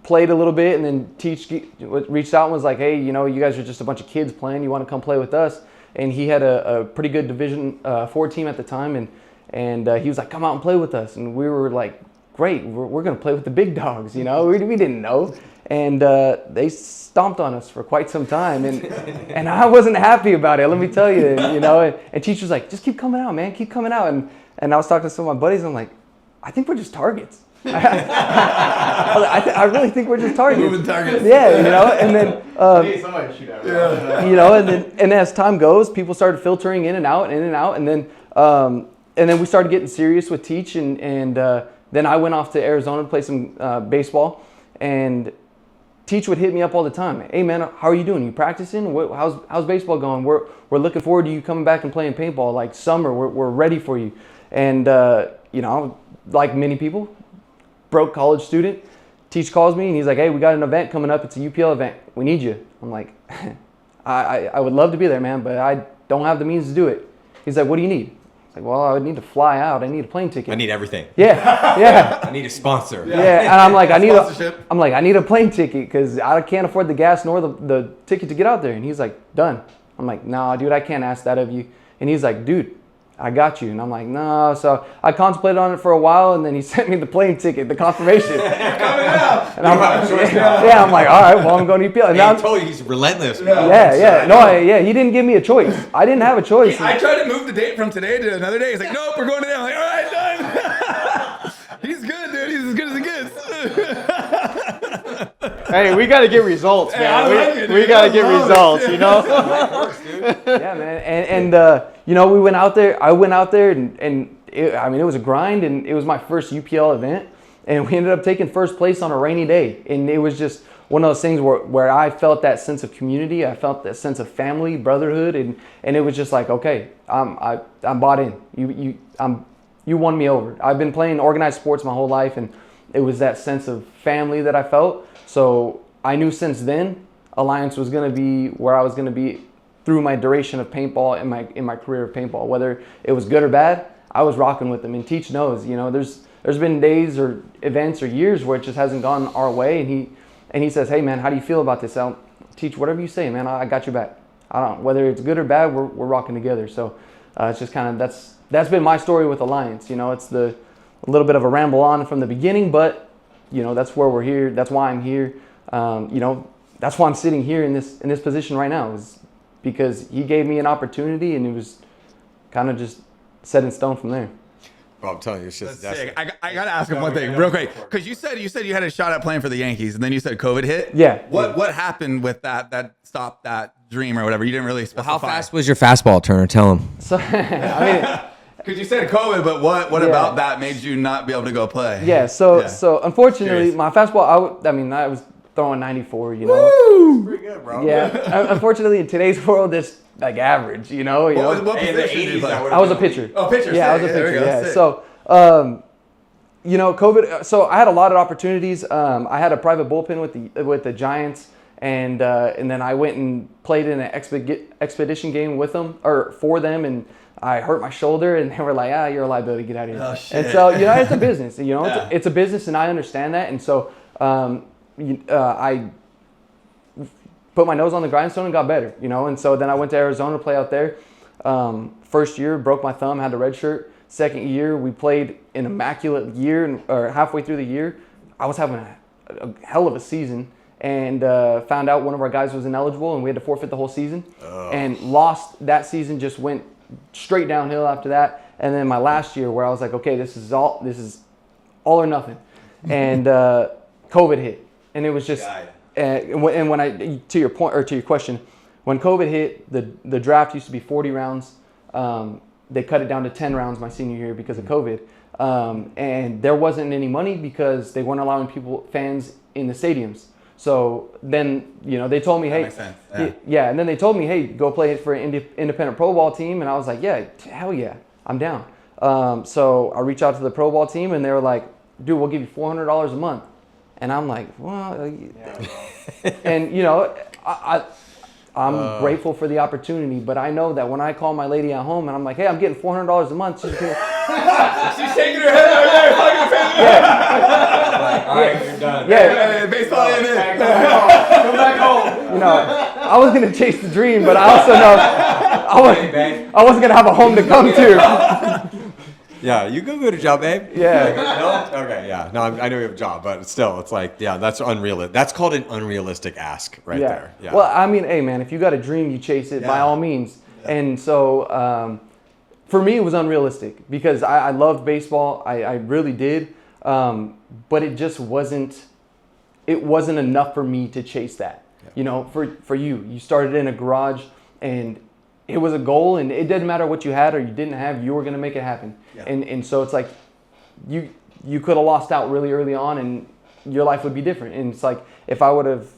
played a little bit, and then Teach reached out and was like, hey, you guys are just a bunch of kids playing. You want to come play with us? And he had a pretty good Division 4 team at the time, and he was like, come out and play with us. And we were like, great, we're going to play with the big dogs, we didn't know. And they stomped on us for quite some time, and I wasn't happy about it, let me tell you. And Teach was like, just keep coming out, man, keep coming out. And I was talking to some of my buddies, and I'm like, I think we're just targets. I really think we're just targets. Moving targets. Yeah, you know, and then Hey, somebody shoot at me. you know, and as time goes, people started filtering in and out, and then we started getting serious with Teach, and then I went off to Arizona to play some baseball, and Teach would hit me up all the time. Hey man, how are you doing? You practicing? How's baseball going? We're looking forward to you coming back and playing paintball. Like summer, we're ready for you. And you know, like many people, broke college student. Teach calls me and he's like, hey, we got an event coming up. It's a UPL event. We need you. I'm like, I would love to be there, man, but I don't have the means to do it. He's like, what do you need? I was like, well, I would need to fly out. I need a plane ticket. I need everything. Yeah. I need a sponsor. Yeah, and I'm like, I need a plane ticket because I can't afford the gas nor the ticket to get out there. And he's like, done. I'm like, nah, dude, I can't ask that of you. And he's like, dude, I got you. And I'm like, no. So I contemplated on it for a while, and then he sent me the plane ticket, the confirmation. And I'm like, yeah, I'm like, all right, well, I'm going to UPL. And I told you he's relentless. Yeah. He didn't give me a choice. I didn't have a choice. I tried to move the date from today to another day. He's like, nope, we're going today. I'm like, all right, done. He's good, dude. He's as good as he gets. Hey, we got to get results, man. We got to get results, you know? Yeah, man. And you know, we went out there. I went out there, and it was a grind, and it was my first UPL event. And we ended up taking first place on a rainy day. And it was just one of those things where I felt that sense of community. I felt that sense of family, brotherhood. And it was just like, okay, I'm bought in. You won me over. I've been playing organized sports my whole life, and it was that sense of family that I felt. So I knew since then Alliance was going to be where I was going to be through my duration of paintball in my career of paintball. Whether it was good or bad, I was rocking with them. And Teach knows, you know, there's been days or events or years where it just hasn't gone our way, and he says, hey man, how do you feel about this? I'll Teach, whatever you say, man, I got your back. Whether it's good or bad, we're rocking together. So it's just kind of that's been my story with Alliance. You know, it's a little bit of a ramble on from the beginning, but you know, that's where we're here. That's why I'm here. You know, that's why I'm sitting here in this position right now, is because he gave me an opportunity, and it was kind of just set in stone from there. Bro, I'm telling you, it's just That's sick. I gotta ask him one thing real quick, because you said you had a shot at playing for the Yankees, and then you said COVID hit. Yeah. What happened with that stopped that dream or whatever? You didn't really specify. How fast was your fastball, Turner? Tell him. So I mean. Because you said COVID, but what about that made you not be able to go play? Yeah, so unfortunately, Jeez. my fastball, I was throwing 94, you know. Woo! Pretty good, bro. Yeah, unfortunately, in today's world, it's like average, you know. What Hey, in the position did you 80s, play? that would've I was a been- pitcher. Oh, pitcher. Yeah, I was a sick. There we pitcher. go. Yeah. Sick. So, you know, COVID. So I had a lot of opportunities. I had a private bullpen with the Giants, and then I went and played in an expedition game with them or for them, and I hurt my shoulder, and they were like, you're a liability, get out of here. Oh, shit. And so, you know, it's a business. You know, Yeah. it's a business, and I understand that. And so, I put my nose on the grindstone and got better. You know, and so then I went to Arizona to play out there. First year, broke my thumb, had a red shirt. Second year, we played an immaculate year, or halfway through the year, I was having a hell of a season, and found out one of our guys was ineligible, and we had to forfeit the whole season, and lost that season. Just went straight downhill after that. And then my last year, where I was like, okay, this is all or nothing, and COVID hit, and it was just. And when I, to your point, or to your question, when COVID hit, the draft used to be 40 rounds. They cut it down to 10 rounds my senior year because of COVID. And there wasn't any money because they weren't allowing fans in the stadiums. So then, you know, they told me, hey, makes sense. Yeah. and then they told me, hey, go play for an independent pro ball team. And I was like, yeah, hell yeah, I'm down. So I reached out to the pro ball team, and they were like, dude, we'll give you $400 a month. And I'm like, well, and you know, I'm grateful for the opportunity, but I know that when I call my lady at home and I'm like, hey, I'm getting $400 a month, she's gonna... She's shaking her head over there, All right, you're done. Yeah, baseball ain't it. Come back home. You know, I was gonna chase the dream, but I also know I wasn't gonna have a home to come to. Yeah, you go get a job, babe. Yeah. No? Okay, yeah. No, I know you have a job, but still, it's like, yeah, that's unrealistic. That's called an unrealistic ask right there. Yeah. Well, I mean, hey, man, if you got a dream, you chase it by all means. Yeah. And so, for me, it was unrealistic because I loved baseball. I really did. But it just wasn't. It wasn't enough for me to chase that. Yeah. You know, for you started in a garage, and it was a goal, and it didn't matter what you had or you didn't have, you were going to make it happen. Yeah. And so it's like you could have lost out really early on, and your life would be different. And it's like if I would have,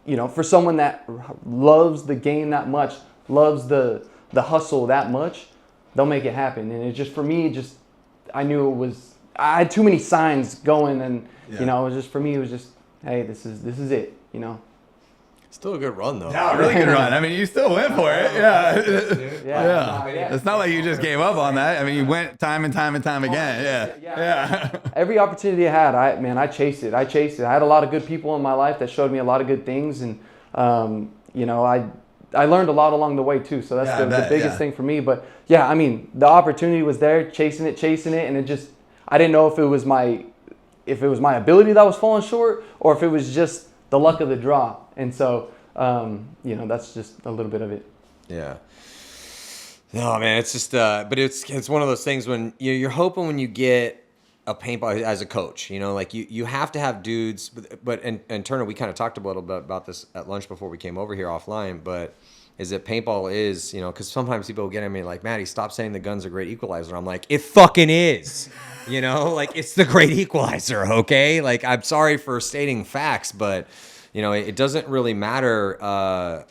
you know, for someone that loves the game that much, loves the hustle that much, they'll make it happen. And it just, for me, I knew it was, I had too many signs going, and you know, it was just, for me, it was just, hey, this is it, you know. Still a good run, though. Yeah, really good run. I mean, you still went for it. Yeah. It's not like you just gave up on that. I mean, you went time and time again. Yeah. Every opportunity I had, I chased it. I had a lot of good people in my life that showed me a lot of good things, and you know, I learned a lot along the way too. So that's the biggest thing for me. But yeah, I mean, the opportunity was there, chasing it, and it just, I didn't know if it was my ability that was falling short, or if it was just the luck of the draw. And so, you know, that's just a little bit of it. Yeah. No, man, it's just, but it's one of those things when you're hoping when you get a paintball as a coach, you know, like you have to have dudes, and Turner, we kind of talked a little bit about this at lunch before we came over here offline, but is that paintball is, you know, because sometimes people get at me like, Matty, stop saying the gun's a great equalizer. I'm like, it fucking is, you know, like it's the great equalizer, okay? Like, I'm sorry for stating facts, but, you know, it doesn't really matter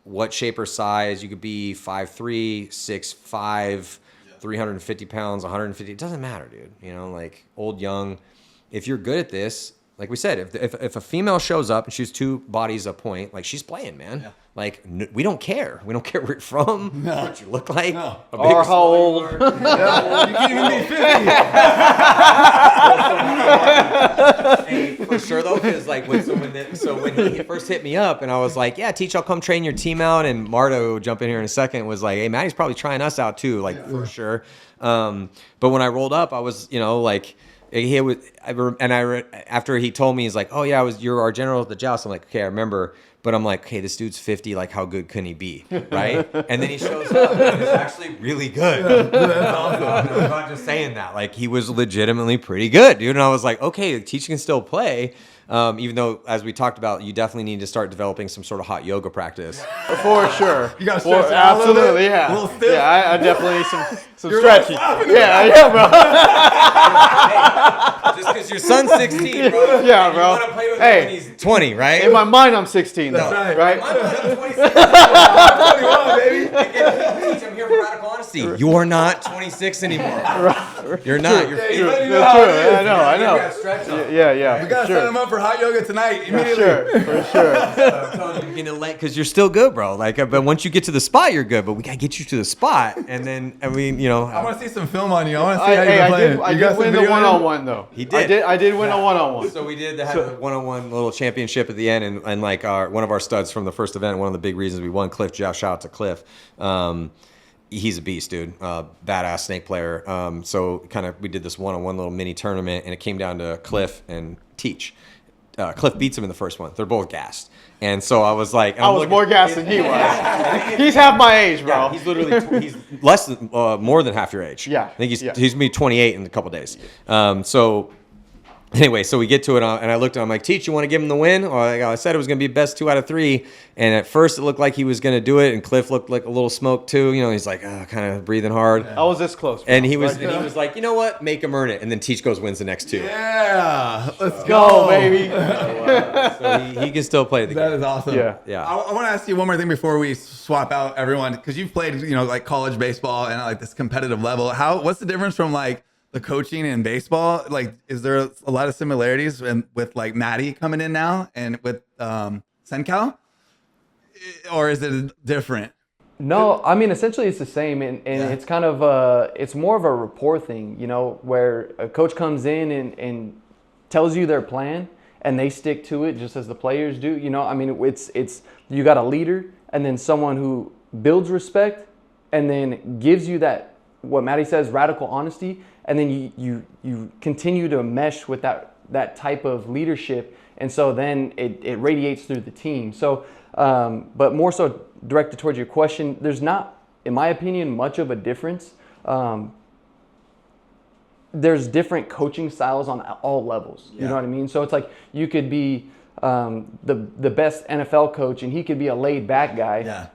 what shape or size. You could be 5'3", 6'5", 350 pounds, 150. It doesn't matter, dude. You know, like old, young. If you're good at this, like we said, if a female shows up and she's 2 bodies a point, like she's playing, man. Yeah. Like we don't care. We don't care where you're from, what you look like, or how old. You can't even be 50. Hey, for sure though, because like when he first hit me up and I was like, yeah, Teach, I'll come train your team out, and Marta will jump in here in a second, was like, hey, Matty's probably trying us out too, like for sure. But when I rolled up, I was, you know, like. After he told me, he's like, oh yeah, you're our general at the joust. I'm like, okay, I remember. But I'm like, okay, this dude's 50. Like, how good can he be, right? And then he shows up, and it's actually really good. That's awesome. I'm not just saying that. Like, he was legitimately pretty good, dude. And I was like, okay, Teach can still play. Even though, as we talked about, you definitely need to start developing some sort of hot yoga practice. For sure. You got to stretch absolutely, yeah. A little stiff. Yeah, I definitely need some stretching. Yeah, bro. Hey, just because your son's 16, bro. Yeah, bro. You want to play with him when he's 20, right? In my mind, I'm 16, though. That's right? In my mind, I'm 26. I'm 21, baby. Teach, I'm here for radical honesty. You are not 26 anymore. You're not. You're 50. That's true. I know. You gotta stretch them. Yeah. We got to set him up for hot yoga tonight immediately. For sure. I'm telling you, because you're still good, bro. Like, but once you get to the spot, you're good. But we gotta get you to the spot, and then I mean, you know. I want to see some film on you. I want to see how you're playing. I did win the one-on-one though. He did. I did win a one-on-one. So we did have a one-on-one little championship at the end, and like one of our studs from the first event, one of the big reasons we won, Cliff. Shout out to Cliff. He's a beast, dude. Badass snake player. So kind of we did this one-on-one little mini tournament, and it came down to Cliff and Teach. Cliff beats him in the first one. They're both gassed. And so I was like... I was more gassed than he was. He's half my age, bro. Yeah, he's literally... he's less than... more than half your age. Yeah. I think he's going to be 28 in a couple days. So... Anyway, so we get to it, and I looked at him, I'm like, Teach, you want to give him the win? Or I said it was going to be best 2 out of 3. And at first, it looked like he was going to do it, and Cliff looked like a little smoke, too. You know, he's like, kind of breathing hard. I was this close, bro. And he was like, you know what? Make him earn it. And then Teach wins the next 2. Yeah. Let's go, baby. So he can still play the game. That is awesome. Yeah. I want to ask you one more thing before we swap out everyone, because you've played, you know, like college baseball and like this competitive level. What's the difference from like the coaching in baseball? Like, is there a lot of similarities with like Mattty coming in now and with Cen Cal, or is it different? No, I mean, essentially it's the same, and it's kind of it's more of a rapport thing, you know, where a coach comes in and tells you their plan, and they stick to it just as the players do. You know, I mean, it's you got a leader, and then someone who builds respect, and then gives you that, what Matty says, radical honesty, and then you continue to mesh with that type of leadership, and so then it radiates through the team. So, but more so directed towards your question, there's not, in my opinion, much of a difference. there's different coaching styles on all levels. You know what I mean? So it's like you could be the best NFL coach and he could be a laid back guy.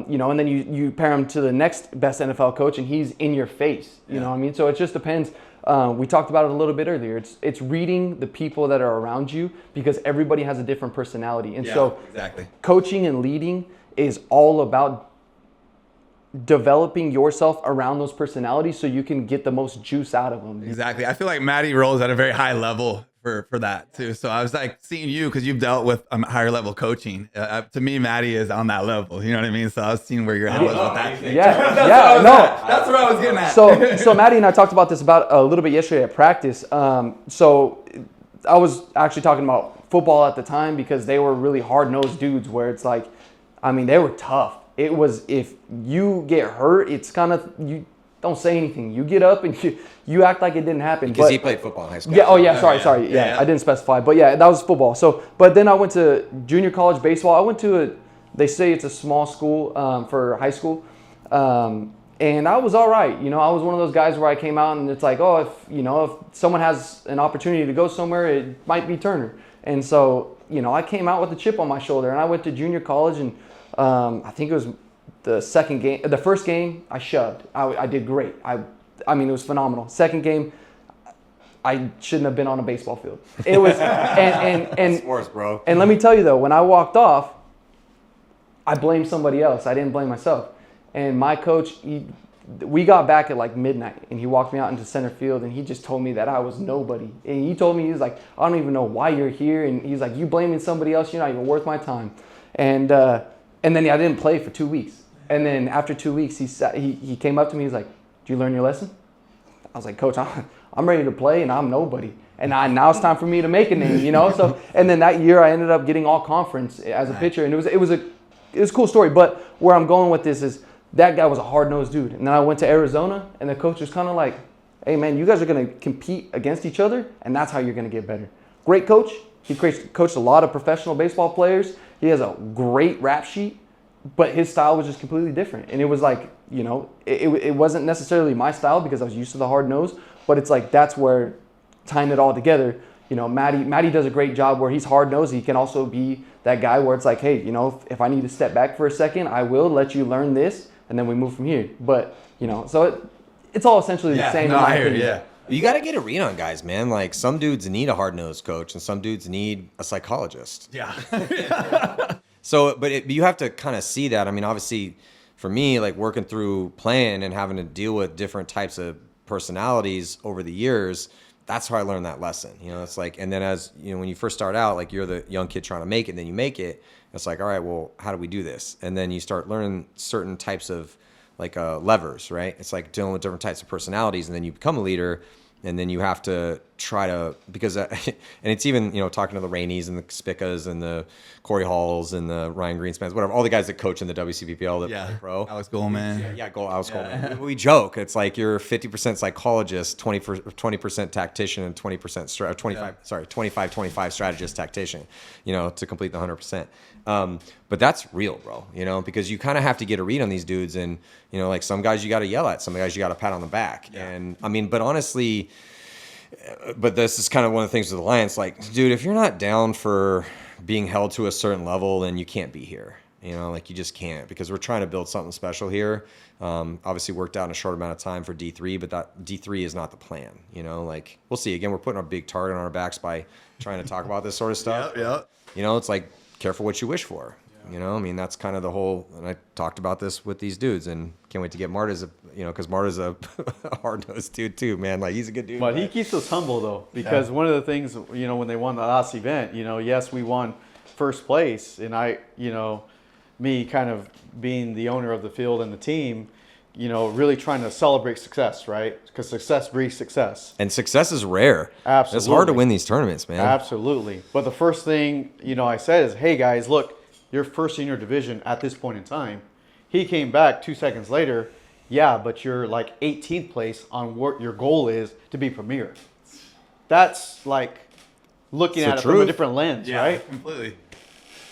You know, and then you pair him to the next best NFL coach and he's in your face. You know what I mean? So it just depends. We talked about it a little bit earlier. It's reading the people that are around you because everybody has a different personality. And so coaching and leading is all about developing yourself around those personalities so you can get the most juice out of them. Exactly. I feel like Matty rolls at a very high level for that too. So I was like seeing you because you've dealt with higher level coaching. To me, Matty is on that level. You know what I mean? So I was seeing where your head was with that. That's what I was getting at. So Matty and I talked about this about a little bit yesterday at practice. So I was actually talking about football at the time because they were really hard-nosed dudes where it's like, I mean, they were tough. It was, if you get hurt, it's kind of, you don't say anything. You get up and you act like it didn't happen. Because he played football in high school. Yeah. Oh yeah. Sorry. Yeah, I didn't specify, but yeah, that was football. So, but then I went to junior college baseball. I went to they say it's a small school for high school. And I was all right. You know, I was one of those guys where I came out and it's like, oh, if someone has an opportunity to go somewhere, it might be Turner. And so, I came out with a chip on my shoulder and I went to junior college and I think it was the first game I shoved. I did great. I mean, it was phenomenal. Second game, I shouldn't have been on a baseball field. It was, and sports, bro. And let me tell you though, when I walked off, I blamed somebody else. I didn't blame myself. And my coach, we got back at like midnight and he walked me out into center field and he just told me that I was nobody. And he told me, he was like, I don't even know why you're here. And he's like, you blaming somebody else, you're not even worth my time. And then I didn't play for 2 weeks. And then after 2 weeks, he came up to me. He's like, "Do you learn your lesson?" I was like, "Coach, I'm ready to play, and I'm nobody. And now it's time for me to make a name, So, and then that year, I ended up getting all conference as a pitcher, and it was a cool story. But where I'm going with this is that guy was a hard-nosed dude. And then I went to Arizona, and the coach was kind of like, "Hey, man, you guys are going to compete against each other, and that's how you're going to get better." Great coach. He coached a lot of professional baseball players. He has a great rap sheet. But his style was just completely different. And it was like, it wasn't necessarily my style because I was used to the hard nose. But it's like, that's where tying it all together, Matty does a great job where he's hard nosed. He can also be that guy where it's like, hey, if I need to step back for a second, I will let you learn this. And then we move from here. But, so it's all essentially the same. No, I hear you. Yeah. You got to get a read on guys, man. Like some dudes need a hard-nosed coach and some dudes need a psychologist. Yeah. So, but you have to kind of see that. I mean, obviously, for me, like working through playing and having to deal with different types of personalities over the years, that's how I learned that lesson. It's like, and then as when you first start out, like you're the young kid trying to make it, and then you make it. It's like, all right, well, how do we do this? And then you start learning certain types of like levers, right? It's like dealing with different types of personalities, and then you become a leader. And then you have to try to, because, and it's even, talking to the Rainey's and the Spickas and the Corey Halls and the Ryan Greenspans, whatever, all the guys that coach in the WCPPL, that play pro. Alex Goldman. Alex Goldman. We joke. It's like you're 50% psychologist, 20% tactician, and 25 strategist tactician, to complete the 100%. But that's real, bro, because you kind of have to get a read on these dudes. And, like some guys you got to yell at, some guys you got to pat on the back. Yeah. And I mean, but honestly, but this is kind of one of the things with the Alliance, like, dude, if you're not down for being held to a certain level, then you can't be here. Like you just can't, because we're trying to build something special here. Obviously worked out in a short amount of time for D3, but that D3 is not the plan. Like we'll see. Again, we're putting a big target on our backs by trying to talk about this sort of stuff. Yeah. It's like, careful what you wish for. I mean, that's kind of the whole, and I talked about this with these dudes, and can't wait to get Marta's, because Marta's a hard-nosed dude too, man. Like, he's a good dude. But he keeps us humble, though, because one of the things, when they won the last event, yes, we won first place, and me kind of being the owner of the field and the team, really trying to celebrate success, right? Because success breeds success. And success is rare. Absolutely. It's hard to win these tournaments, man. Absolutely. But the first thing, I said is, hey, guys, look, you're first in your division at this point in time. He came back 2 seconds later. Yeah, but you're like 18th place on what your goal is to be premier. That's like looking at it from a different lens, right? Completely.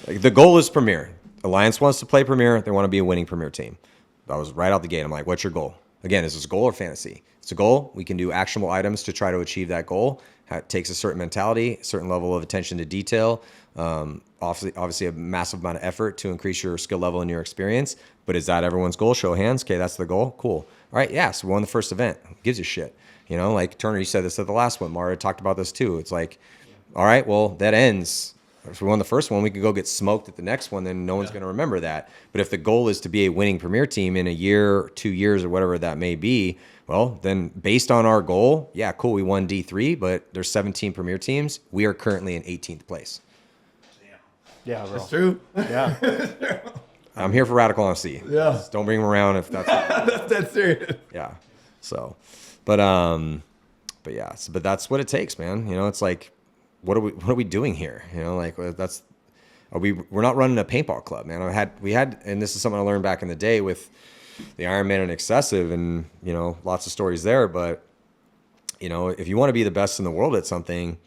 Like, the goal is premier. Alliance wants to play premier. They want to be a winning premier team. I was right out the gate. I'm like, what's your goal? again, is this a goal or fantasy? It's a goal. We can do actionable items to try to achieve that goal. It takes a certain mentality, a certain level of attention to detail, obviously a massive amount of effort to increase your skill level and your experience. But is that everyone's goal? Show of hands. Okay, that's the goal. Cool. All right, yeah, so we won the first event. Who gives a shit? You know, like Turner, you said this at the last one. Mara talked about this too. It's like, all right, well, that ends. If we won the first one, we could go get smoked at the next one, then no one's going to remember that. But if the goal is to be a winning premier team in a year, 2 years, or whatever that may be, well, then based on our goal, yeah, cool, we won D3, but there's 17 premier teams. We are currently in 18th place. Yeah, bro. That's true. Yeah. I'm here for radical honesty. Yeah. Just don't bring them around if that's That's serious. yeah. So, but yeah, but that's what it takes, man. You know, it's like, what are we doing here? You know, like we're not running a paintball club, man. We had, and this is something I learned back in the day with the Ironman and Excessive, and you know, lots of stories there. But you know, if you want to be the best in the world at something,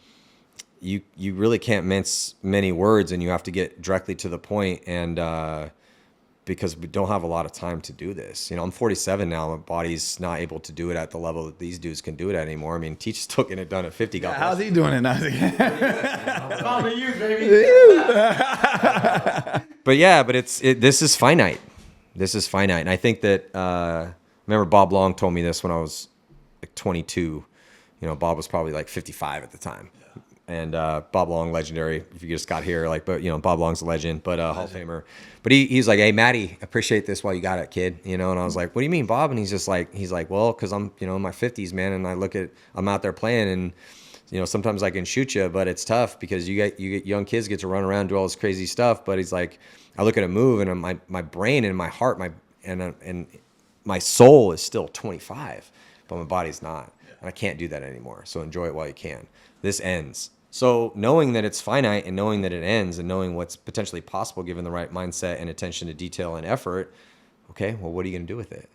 you really can't mince many words, and you have to get directly to the point. And because we don't have a lot of time to do this. You know, I'm 47 now. My body's not able to do it at the level that these dudes can do it at anymore. I mean, Teach is still getting it done at 50. Yeah, how's he doing it now? Found you, baby. But yeah, but this is finite. This is finite. And I think that, remember Bob Long told me this when I was like 22. You know, Bob was probably like 55 at the time. And Bob Long, legendary, if you just got here, like, but you know, Bob Long's a legend, but Hall of Famer. But he's like, hey, Matty, appreciate this while you got it, kid. You know, and I was like, what do you mean, Bob? And he's like, well, because I'm, you know, in my 50s, man, and I'm out there playing, and you know, sometimes I can shoot you, but it's tough because you get young kids get to run around, do all this crazy stuff. But he's like, I look at a move, and my brain and my heart, and my soul is still 25, but my body's not, and I can't do that anymore. So enjoy it while you can. This ends. So knowing that it's finite and knowing that it ends and knowing what's potentially possible given the right mindset and attention to detail and effort, okay, well, what are you going to do with it?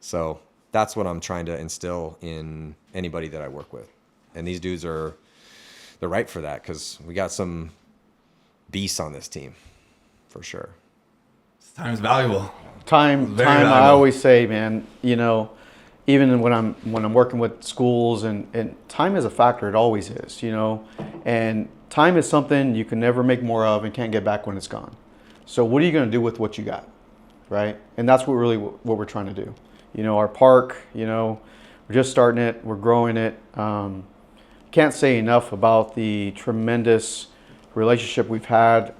So that's what I'm trying to instill in anybody that I work with. And these dudes they're right for that, because we got some beasts on this team for sure. Time's valuable. Time. Valuable. I always say, man, you know, even when I'm working with schools, and time is a factor. It always is, you know, and time is something you can never make more of and can't get back when it's gone. So what are you going to do with what you got, right? And that's what we're trying to do. You know, our park, you know, we're just starting it. We're growing it. Can't say enough about the tremendous relationship we've had.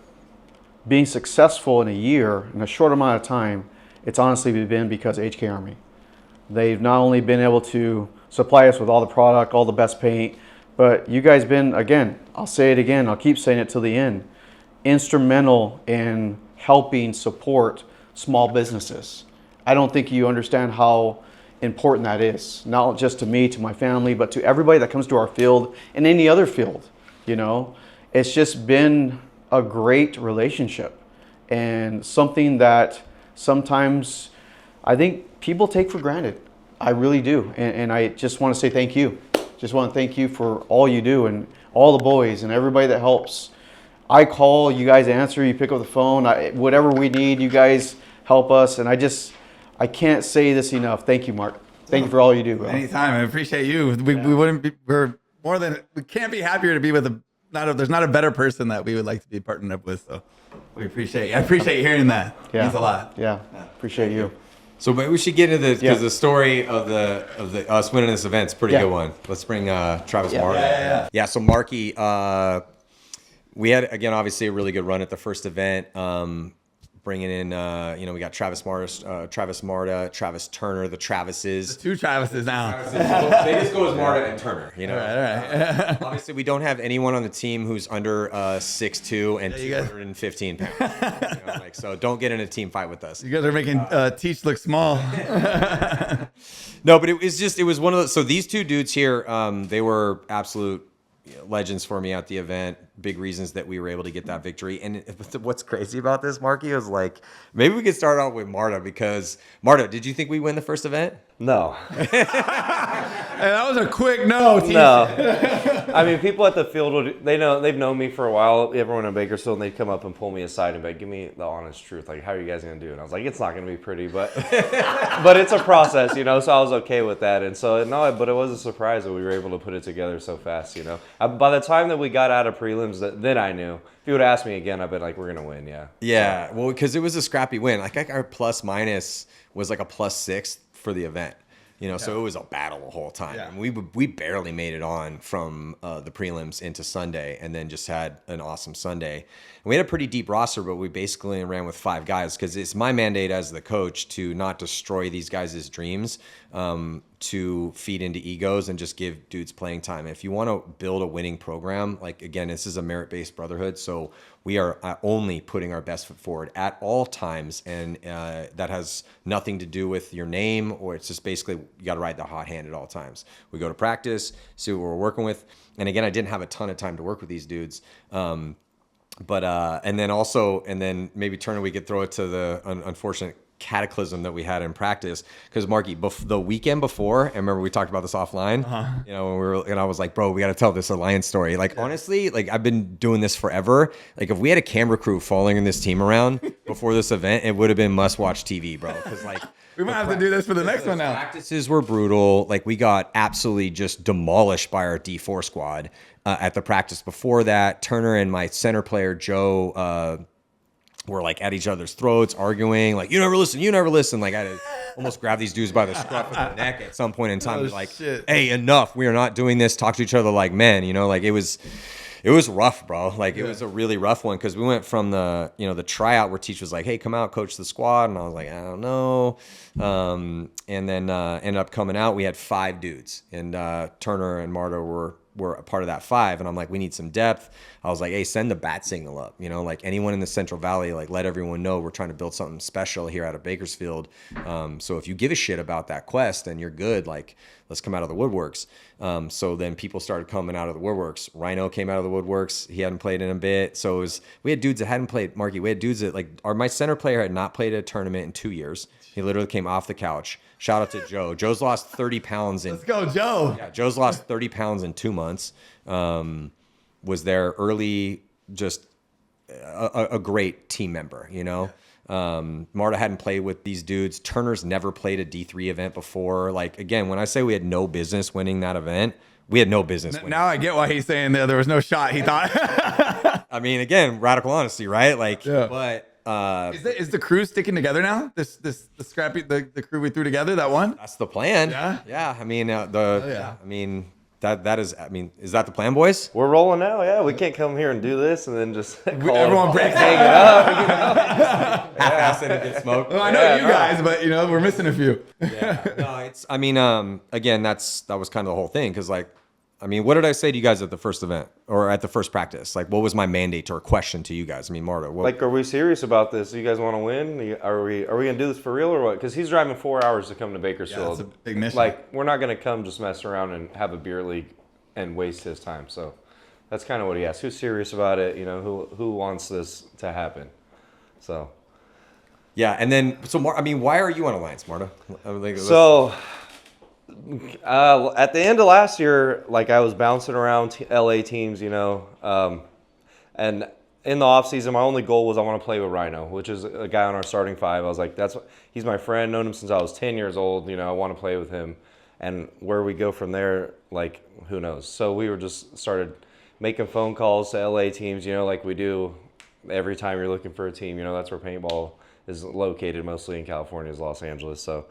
Being successful in a year, in a short amount of time, it's honestly been because of HK Army. They've not only been able to supply us with all the product, all the best paint, but you guys been, again, I'll say it again, I'll keep saying it till the end, instrumental in helping support small businesses. I don't think you understand how important that is, not just to me, to my family, but to everybody that comes to our field and any other field. You know, it's just been a great relationship, and something that sometimes I think people take for granted. I really do. And I just want to say thank you. Just want to thank you for all you do, and all the boys and everybody that helps. I call, you guys answer, you pick up the phone. Whatever we need, you guys help us. And I can't say this enough. Thank you, Mark. Thank you for all you do, bro. Anytime. I appreciate you. We wouldn't be, we can't be happier to be with there's not a better person that we would like to be partnered up with. So we appreciate you. I appreciate hearing that. It means a lot. Yeah. Appreciate you. So maybe we should get into this, because the story of the us winning this event is a pretty good one. Let's bring Travis Marshall. Yeah. So Marky, we had, again, obviously a really good run at the first event. Bringing in, you know, we got Travis Marta, Travis Turner, the Travises. Two Travises now. They just go as Marta and Turner, you know. All right. Obviously, we don't have anyone on the team who's under 6'2" and 215 pounds. You know, like, so don't get in a team fight with us. You guys are making Teach look small. No, but it was one of those. So these two dudes here, they were absolute legends for me at the event. Big reasons that we were able to get that victory. And what's crazy about this, Marky, is like, maybe we could start out with Marta, because Marta, did you think we win the first event? No. And that was a quick no. No. I mean, people at the field, they've known me for a while. Everyone in Bakersfield, and they'd come up and pull me aside and be like, give me the honest truth. Like, how are you guys going to do it? And I was like, it's not going to be pretty, but but it's a process, you know, so I was okay with that. And so, no, but it was a surprise that we were able to put it together so fast, you know. By the time that we got out of prelims, then I knew. If you would ask me again, I'd be like, we're going to win, yeah. Yeah, well, because it was a scrappy win. Like our plus minus was like a +6 for the event. You know, so it was a battle the whole time. Yeah. And we barely made it on from the prelims into Sunday, and then just had an awesome Sunday. And we had a pretty deep roster, but we basically ran with 5 guys because it's my mandate as the coach to not destroy these guys' dreams, to feed into egos and just give dudes playing time. If you want to build a winning program, like, again, this is a merit-based brotherhood, so we are only putting our best foot forward at all times, and that has nothing to do with your name, or it's just basically you got to ride the hot hand at all times. We go to practice, see what we're working with, and again, I didn't have a ton of time to work with these dudes, and then maybe Turner, we could throw it to the unfortunate cataclysm that we had in practice, because Marky, the weekend before, and remember we talked about this offline, you know, and I was like, bro, we got to tell this Alliance story. Like, honestly, like, I've been doing this forever. Like, if we had a camera crew following this team around before this event, it would have been must-watch TV, bro. Because, like, we might have to do this for the next one now. Practices were brutal. Like, we got absolutely just demolished by our D4 squad at the practice before that. Turner and my center player, Joe, were like at each other's throats, arguing, like, you never listen. Like, I had to almost grab these dudes by the scruff of the neck at some point in time. Oh, like, shit. hey, enough. We are not doing this. Talk to each other like men, you know? Like, it was rough, bro. Like, it was a really rough one, because we went from the tryout where Teach was like, hey, come out, coach the squad. And I was like, I don't know. And then ended up coming out. We had 5 dudes, and Turner and Marta were a part of that 5, and I'm like, we need some depth. I was like, hey, send the bat signal up, you know, like, anyone in the Central Valley, like, let everyone know we're trying to build something special here out of Bakersfield. So if you give a shit about that quest and you're good, like, let's come out of the woodworks. So then people started coming out of the woodworks. Rhino came out of the woodworks. He hadn't played in a bit. So we had dudes that hadn't played. Marky, we had dudes that, like, my center player had not played a tournament in 2 years. He literally came off the couch. Shout out to Joe. Joe's lost 30 pounds in. Let's go, Joe. Yeah, Joe's lost 30 pounds in 2 months. Was there early, just a great team member, you know? Marta hadn't played with these dudes. Turner's never played a D3 event before. Like, again, when I say we had no business winning that event, we had no business winning. Now I get why he's saying there was no shot, he thought. I mean, again, radical honesty, right? Like, yeah. But is the crew sticking together now? The scrappy the crew we threw together, that one? that's the plan. Yeah? I mean, yeah. I mean, that is. I mean, is that the plan, boys? We're rolling now, yeah. We can't come here and do this and then just Everyone breaks hang it up. Half-assed it and get smoked. Well, I know you guys, but, you know, we're missing a few. Yeah. No, it's. I mean, again, that was kind of the whole thing, because, like, I mean, what did I say to you guys at the first event or at the first practice? Like, what was my mandate or question to you guys? I mean, Marta, Like, are we serious about this? You guys want to win? Are we gonna do this for real or what? Because he's driving 4 hours to come to Bakersfield. Yeah, it's a big mission. Like, we're not gonna come just mess around and have a beer league and waste his time. So that's kind of what he asked. Who's serious about it? You know, who wants this to happen? So yeah, and then I mean, why are you on Alliance, Marta? So at the end of last year, like, I was bouncing around LA teams, you know, and in the off season, my only goal was I want to play with Rhino, which is a guy on our starting 5. I was like, he's my friend, known him since I was 10 years old. You know, I want to play with him, and where we go from there, like, who knows? So we were just started making phone calls to LA teams, you know, like we do every time you're looking for a team. You know, that's where paintball is located, mostly in California, is Los Angeles. So,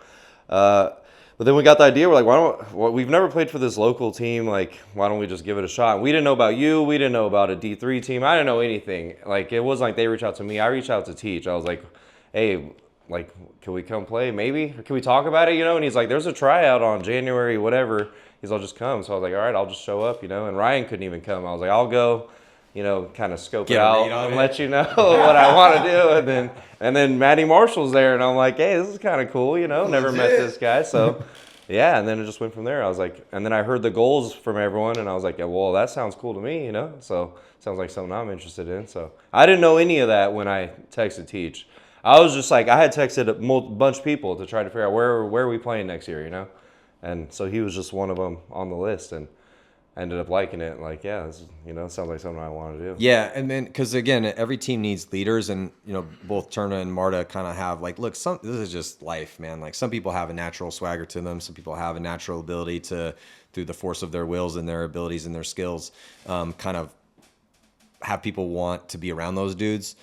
but then we got the idea. We're like, we've never played for this local team. Like, why don't we just give it a shot? We didn't know about you. We didn't know about a D3 team. I didn't know anything. Like, it wasn't like they reached out to me. I reached out to Teach. I was like, hey, like, can we come play? Maybe? Or can we talk about it? You know? And he's like, there's a tryout on January, whatever. He's like, I'll just come. So I was like, all right, I'll just show up, you know? And Ryan couldn't even come. I was like, I'll go, you know, kind of scope it out and let you know what I want to do. And then Matty Marshall's there, and I'm like, hey, this is kind of cool, you know? Never met this guy. So, yeah, and then it just went from there. I was like, and then I heard the goals from everyone, and I was like, yeah, well, that sounds cool to me, you know? So sounds like something I'm interested in. So I didn't know any of that when I texted Teach. I was just like, I had texted a bunch of people to try to figure out where are we playing next year, you know? And so he was just one of them on the list, and I ended up liking it. Like, yeah, this, sounds like something I want to do. Yeah, and then because again, every team needs leaders, and both Turner and Marta kind of have like, look, this is just life, man. Like some people have a natural swagger to them, some people have a natural ability to, through the force of their wills and their abilities and their skills, kind of have people want to be around those dudes.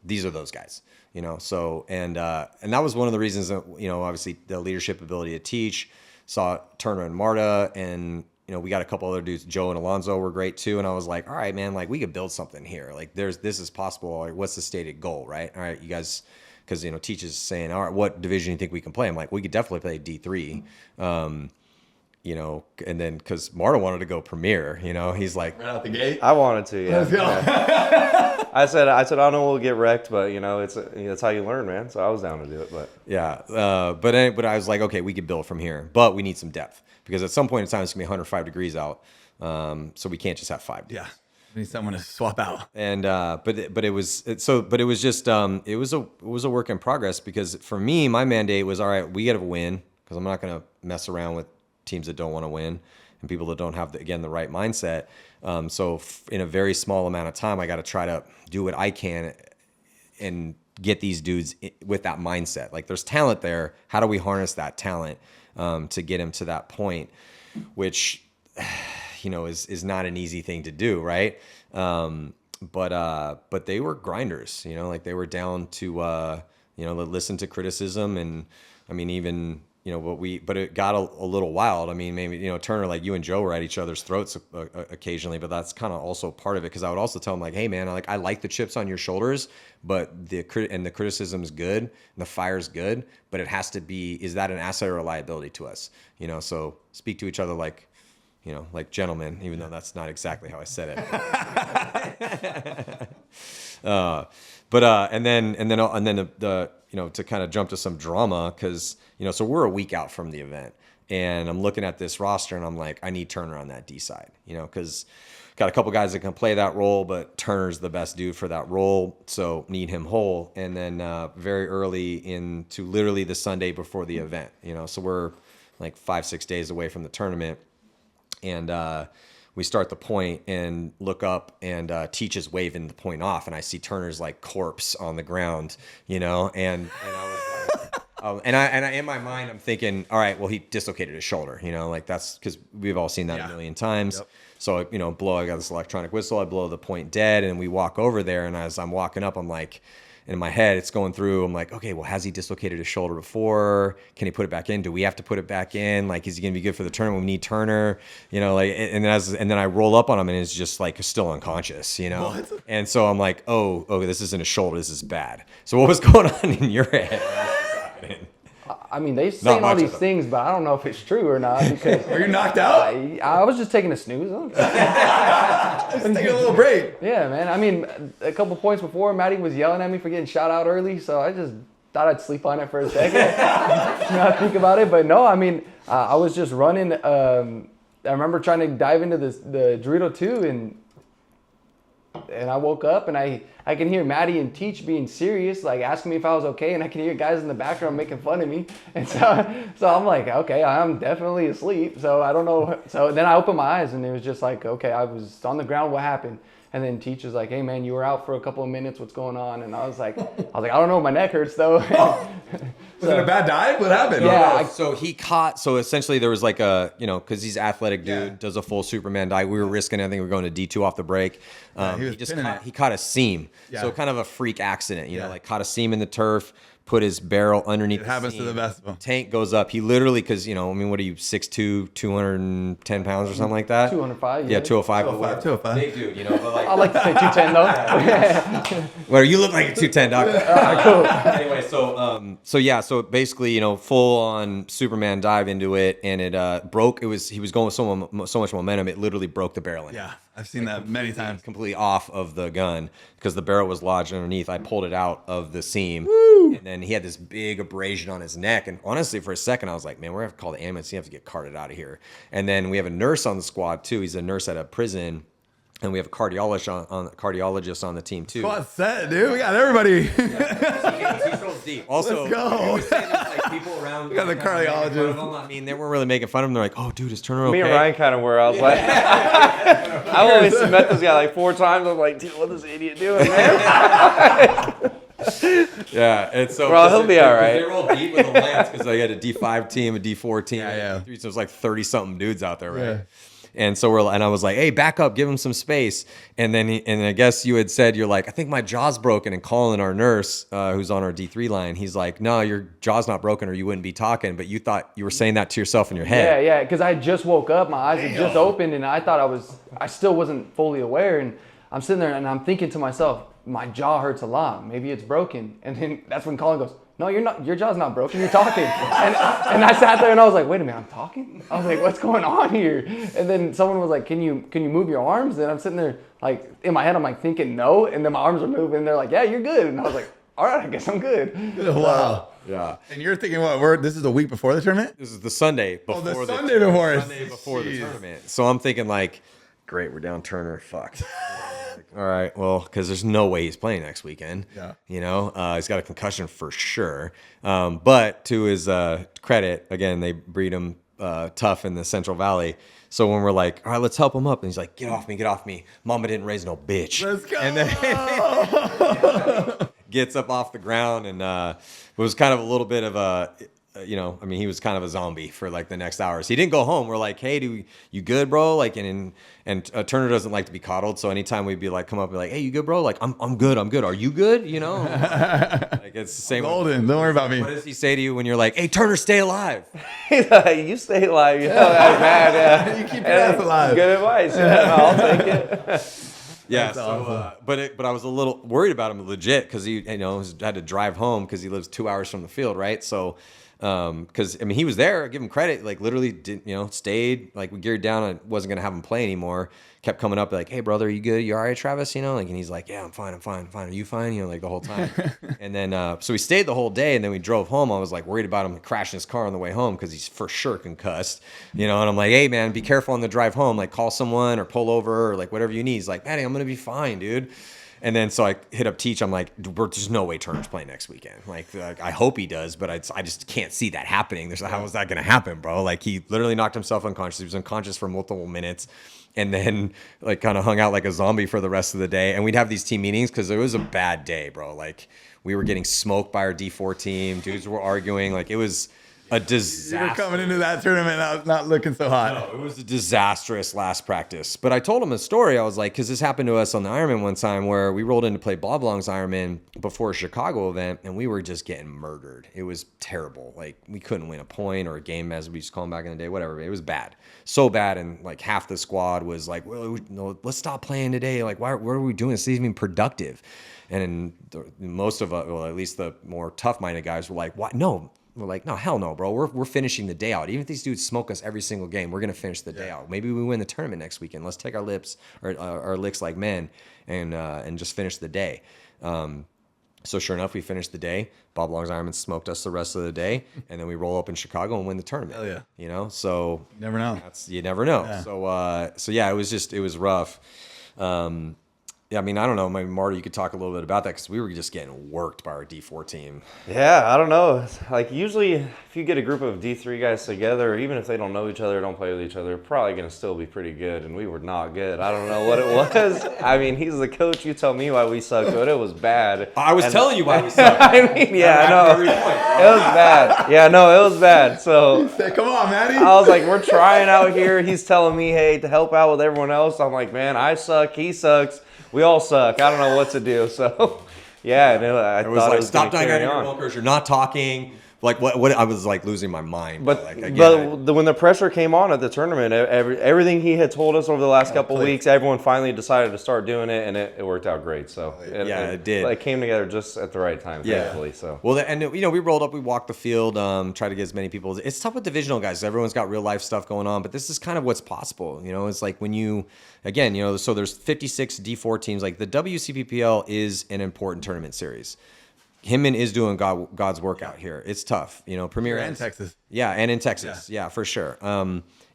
These are those guys, So and that was one of the reasons that obviously the leadership ability to teach. Saw Turner and Marta, and we got a couple other dudes. Joe and Alonzo were great too. And I was like, all right, man, like we could build something here. Like this is possible. Like, what's the stated goal, right? All right, you guys, because Teach is saying, all right, what division do you think we can play? I'm like, we could definitely play D3. And then because Marta wanted to go Premier, he's like, Right out the gate. I wanted to, yeah. Let's go. Yeah. I said I know we'll get wrecked, but it's how you learn, man. So I was down to do it, but yeah. But I was like, okay, we could build from here, but we need some depth because at some point in time it's gonna be 105 degrees out, so we can't just have 5 dudes. Yeah, we need someone to swap out. And it was a work in progress because for me my mandate was, all right, we got to win because I'm not gonna mess around with teams that don't want to win and people that don't have the right mindset. So in a very small amount of time, I got to try to do what I can and get these dudes with that mindset. Like there's talent there. How do we harness that talent to get them to that point, which, is not an easy thing to do. Right. But they were grinders, like they were down to, listen to criticism. And I mean, even, but it got a little wild. I mean, maybe, Turner, like you and Joe were at each other's throats occasionally, but that's kind of also part of it. Cause I would also tell him like, hey man, I like the chips on your shoulders, but the criticism is good and the fire's good, but it has to be, is that an asset or a liability to us? So speak to each other like, like gentlemen, even though that's not exactly how I said it. And then the to kind of jump to some drama, because so we're a week out from the event, and I'm looking at this roster and I'm like, I need Turner on that D side, because got a couple guys that can play that role, but Turner's the best dude for that role, so need him whole. And then very early into literally the Sunday before the event, so we're like 5-6 days away from the tournament, and we start the point and look up, and Teach is waving the point off, and I see Turner's like corpse on the ground, and I was like, and I in my mind I'm thinking, all right, well he dislocated his shoulder, like that's because we've all seen that a million times. Yep. So I got this electronic whistle, I blow the point dead, and we walk over there, and as I'm walking up, I'm like, in my head, it's going through. I'm like, okay, well, has he dislocated his shoulder before? Can he put it back in? Do we have to put it back in? Like, is he going to be good for the tournament? We need Turner, and then I roll up on him and it's just like still unconscious, What? And so I'm like, oh, this isn't a shoulder. This is bad. So what was going on in your head? I mean, they saying all these things, but I don't know if it's true or not. Because Are you knocked out? I was just taking a snooze. Just taking a little break. Yeah, man. I mean, a couple points before, Maddie was yelling at me for getting shot out early, so I just thought I'd sleep on it for a second. Not think about it, but no. I mean, I was just running. I remember trying to dive into the Dorito 2, and I woke up and I can hear Maddie and Teach being serious, like asking me if I was okay, and I can hear guys in the background making fun of me, and so I'm like, okay, I'm definitely asleep, so I don't know. So then I opened my eyes and it was just like, okay, I was on the ground, what happened? And then Teach was like, hey man, you were out for a couple of minutes, what's going on? And I was like, I don't know, my neck hurts though. Was it a bad dive? What happened? Yeah. So essentially there was like a, because he's athletic dude, does a full Superman dive. We were risking, I think we were going to D2 off the break. He caught a seam. Yeah. So kind of a freak accident, like caught a seam in the turf, put his barrel underneath. It happens to the best of them. Tank goes up. He literally, because, what are you, 6'2", 210 pounds or something like that? 205. Yeah, 205. 205. Big dude, but like. I like to say 210 though. Well, you look like a 210, dog. Cool. Anyway, so basically, full on Superman dive into it, and it broke. He was going with so much momentum, it literally broke the barrel in. Yeah, I've seen that many times. Completely off of the gun because the barrel was lodged underneath. I pulled it out of the seam. Woo! And then he had this big abrasion on his neck. And honestly, for a second, I was like, man, we're going to have to call the ambulance. You have to get carted out of here. And then we have a nurse on the squad, too. He's a nurse at a prison. And we have a cardiologist on the team, too. Squad set, dude. We got everybody. He throws deep. Also, let's go. he was saying there's like people around. got the cardiologist. I mean, they weren't really making fun of him. They're like, "Oh, dude, is Turner okay?" Me and Ryan kind of were. I was like, I've only met this guy like 4 times. I was like, dude, what is this idiot doing, man? Yeah, and so Bro, he'll be all right. They were all deep with the Lance because I had a D5 team, a D4 team, Yeah. so there's like 30 something dudes out there, right? Yeah. And so I was like, "Hey, back up, give him some space." And then I guess you had said, you're like, "I think my jaw's broken." And Colin, our nurse, who's on our D3 line, he's like, "No, your jaw's not broken, or you wouldn't be talking." But you thought you were saying that to yourself in your head. Yeah, because I just woke up, my eyes had just opened, and I thought I still wasn't fully aware, and I'm sitting there and I'm thinking to myself, my jaw hurts a lot, maybe it's broken. And then that's when Colin goes, "No, you're not. Your jaw's not broken. You're talking." And I sat there and I was like, "Wait a minute, I'm talking?" I was like, "What's going on here?" And then someone was like, "Can you move your arms?" And I'm sitting there like in my head, I'm like thinking no, and then my arms are moving. And they're like, "Yeah, you're good." And I was like, "All right, I guess I'm good." Wow. Yeah. And you're thinking what? This is the week before the tournament? This is the Sunday before the Sunday before. Sunday before the Jeez. tournament. So I'm thinking like, great, we're down Turner. Fuck. All right, well, because there's no way he's playing next weekend. Yeah. You know, he's got a concussion for sure. But to his credit, again, they breed him tough in the Central Valley. So when we're like, "All right, let's help him up," and he's like, "Get off me, get off me. Mama didn't raise no bitch." Let's go. And then gets up off the ground, and it was kind of a little bit of a, he was kind of a zombie for like the next hours. He didn't go home. We're like, "Hey, you good, bro?" Like, and Turner doesn't like to be coddled, so anytime we'd be like, come up and be like, "Hey, you good, bro?" Like, I'm good. Are you good? You know, like it's the same. Golden. Don't worry about me. What does he say to you when you're like, "Hey, Turner, stay alive"? He's like, "You stay alive, you know, I'm mad, yeah." You keep your ass alive. Good advice. Yeah, no, I'll take it. Yeah, That's so awesome. but I was a little worried about him legit because he had to drive home because he lives 2 hours from the field, right? So because he was there, I give him credit, like literally didn't stayed, like we geared down, I wasn't gonna have him play anymore. Kept coming up like, "Hey brother, are you good? You all right, Travis?" Like, and he's like, "Yeah, I'm fine. Are you fine?" Like the whole time. And then so we stayed the whole day, and then we drove home. I was like worried about him crashing his car on the way home because he's for sure concussed, and I'm like, "Hey man, be careful on the drive home. Like call someone or pull over or like whatever you need." He's like, "Matty, I'm gonna be fine, dude." And then so I hit up Teach. I'm like, "There's no way Turner's playing next weekend. Like I hope he does, but I just can't see that happening. How is that gonna happen, bro?" Like he literally knocked himself unconscious. He was unconscious for multiple minutes. And then like kind of hung out like a zombie for the rest of the day. And we'd have these team meetings because it was a bad day, bro. Like we were getting smoked by our D4 team. Dudes were arguing. Like it was a disaster. You were coming into that tournament not looking so hot. No, it was a disastrous last practice. But I told him a story. I was like, because this happened to us on the Ironman one time where we rolled in to play Bob Long's Ironman before a Chicago event, and we were just getting murdered. It was terrible. Like we couldn't win a point or a game, as we used to call them back in the day, whatever. It was bad. So bad. And like half the squad was like, "Well, no, let's stop playing today. Like, what are we doing? This isn't even productive." And most of us, well, at least the more tough-minded guys were like, "What? No." We're like, "No, hell no, bro. We're finishing the day out. Even if these dudes smoke us every single game, we're gonna finish the day out. Maybe we win the tournament next weekend. Let's take our licks like men, and just finish the day." So sure enough, we finished the day. Bob Long's Ironman smoked us the rest of the day, and then we roll up in Chicago and win the tournament. Hell yeah. So You never know. you never know. Yeah. So yeah, it was rough. Yeah, I mean, I don't know. Maybe Marty, you could talk a little bit about that because we were just getting worked by our D4 team. Yeah, I don't know. Like usually if you get a group of D3 guys together, even if they don't know each other, don't play with each other, probably going to still be pretty good. And we were not good. I don't know what it was. I mean, he's the coach. You tell me why we sucked, but it was bad. I was telling you why we sucked. I mean, yeah, I know. It was bad. Yeah, no, it was bad. So Come on, Matty. I was like, we're trying out here. He's telling me, hey, to help out with everyone else. I'm like, man, I suck. He sucks. We all suck. I don't know what to do. So, yeah, I It was thought like, it was "Stop gonna dying carry on your on. milkers. You're not talking." Like what? I was like losing my mind. But like, again, when the pressure came on at the tournament, everything he had told us over the last couple of weeks, everyone finally decided to start doing it, and it worked out great. So it did. It came together just at the right time, thankfully. So well, and we rolled up, we walked the field, tried to get as many people. It's tough with divisional guys. Everyone's got real life stuff going on, but this is kind of what's possible. It's like when you, again, so there's 56 D4 teams. Like the WCPPL is an important tournament series. Hinman is doing God's work out here. It's tough, Premier And Texas. Yeah, and in Texas, yeah, for sure.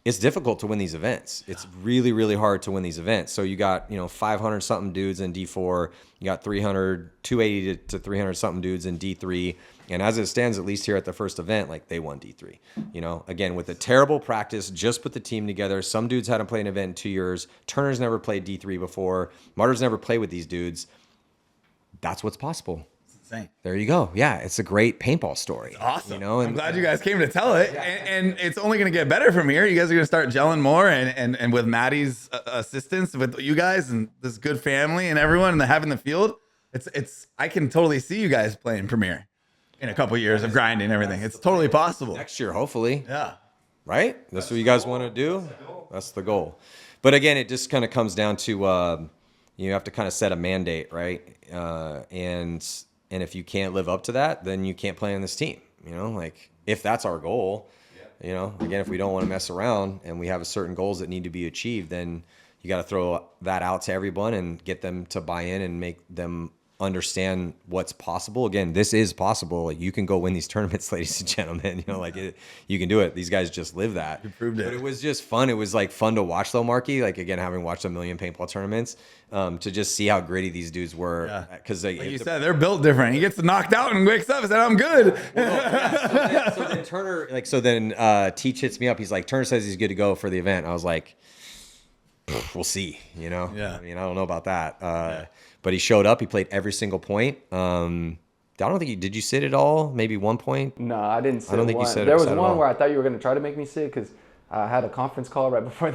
It's difficult to win these events. It's really, really hard to win these events. So you got 500 something dudes in D4. You got 280 to 300 something dudes in D3, And as it stands, at least here at the first event, like they won D3. You know, again, with a terrible practice, just put the team together. Some dudes hadn't played an event in 2 years. Turner's never played D3 before. Martyr's never played with these dudes. That's what's possible. Insane. There you go. Yeah, it's a great paintball story. It's awesome. You know, and I'm glad you guys came to tell it, and it's only going to get better from here. You guys are going to start gelling more, and with Matty's assistance, with you guys and this good family and everyone, and having the field, it's. I can totally see you guys playing Premier in a couple years of grinding and everything. It's totally possible. next year, hopefully. Yeah. Right? That's what you guys want to do? That's the goal. But again, it just kind of comes down to you have to kind of set a mandate, right? And if you can't live up to that, then you can't play on this team. You know, like if that's our goal, you know, again, if we don't want to mess around and we have a certain goals that need to be achieved, then you got to throw that out to everyone and get them to buy in and make them understand what's possible. Again, this is possible. Like you can go win these tournaments, ladies and gentlemen. You know, like you can do it. These guys just live that. You proved it. But it was just fun. It was like fun to watch though, Marky. Like again, having watched a million paintball tournaments, to just see how gritty these dudes were. Because like you said, they're built different. He gets knocked out and wakes up and said, "I'm good." So then Turner, Teach hits me up. He's like, Turner says he's good to go for the event. I was like, we'll see. You know. Yeah. I mean, I don't know about that. But he showed up. He played every single point. I don't think did you sit at all? Maybe 1 point? No, I didn't sit. I don't think you said There was at one all. where I thought you were going to try to make me sit because I had a conference call right before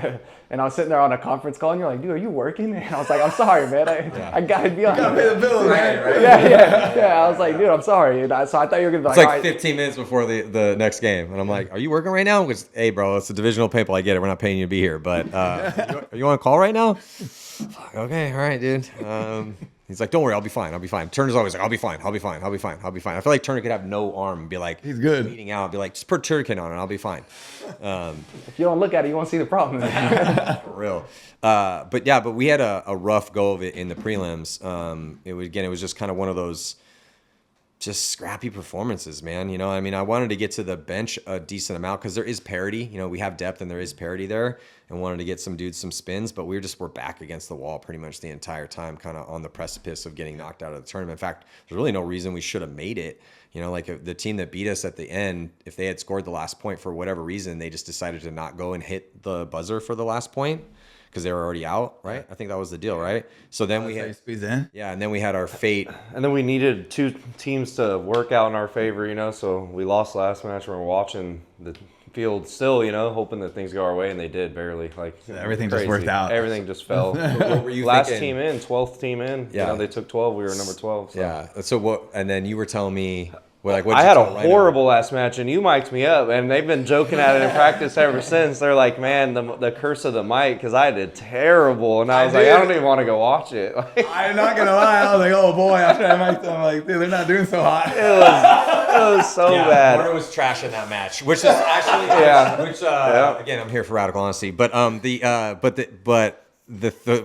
and I was sitting there on a conference call, and you're like, "Dude, are you working?" And I was like, "I'm sorry, man. I gotta be on." Gotta pay the bills, man. Right. Yeah. I was like, "Dude, I'm sorry." And so I thought you were gonna be It's like, like "All right." 15 minutes before the next game. And I'm like, "Are you working right now?" Because, hey, bro, it's a divisional paintball. I get it. We're not paying you to be here. But are you on a call right now? Fuck, okay. All right, dude. He's like, "Don't worry. I'll be fine. I'll be fine." Turner's always like, "I'll be fine. I'll be fine. I'll be fine. I'll be fine." I feel like Turner could have no arm and be like, He's good. bleeding out. Be like, "Just put a tourniquet on it. I'll be fine." If you don't look at it, you won't see the problem. For real. But we had a rough go of it in the prelims. It was just kind of one of those just scrappy performances, man. You know, I mean, I wanted to get to the bench a decent amount because there is parity. You know, we have depth and there is parity there, and wanted to get some dudes some spins, but we're back against the wall pretty much the entire time, kind of on the precipice of getting knocked out of the tournament. In fact, there's really no reason we should have made it. You know, like if the team that beat us at the end, if they had scored the last point for whatever reason, they just decided to not go and hit the buzzer for the last point because they were already out, right? I think that was the deal, right? So then we had, squeeze in. yeah, and then we had our fate. And then we needed two teams to work out in our favor, you know. So we lost last match. We were watching the field still, you know, hoping that things go our way, and they did barely. Like Everything just worked out. Everything just fell. What were you Last thinking? team in, 12th team in. Yeah. You know, they took 12. We were number 12. So. Yeah. So what? And then you were telling me, what'd I you had a tell Rhino? horrible last match, and you mic'd me up, and they've been joking at it in practice ever since. They're like, "Man, the curse of the mic," because I did terrible, and I was like, did. "I don't even want to go watch it." I'm not gonna lie. I was like, "Oh boy!" After I mic'd them, I'm like, "Dude, they're not doing so hot." It was so bad. Marno was trash in that match, which is actually again, I'm here for radical honesty. But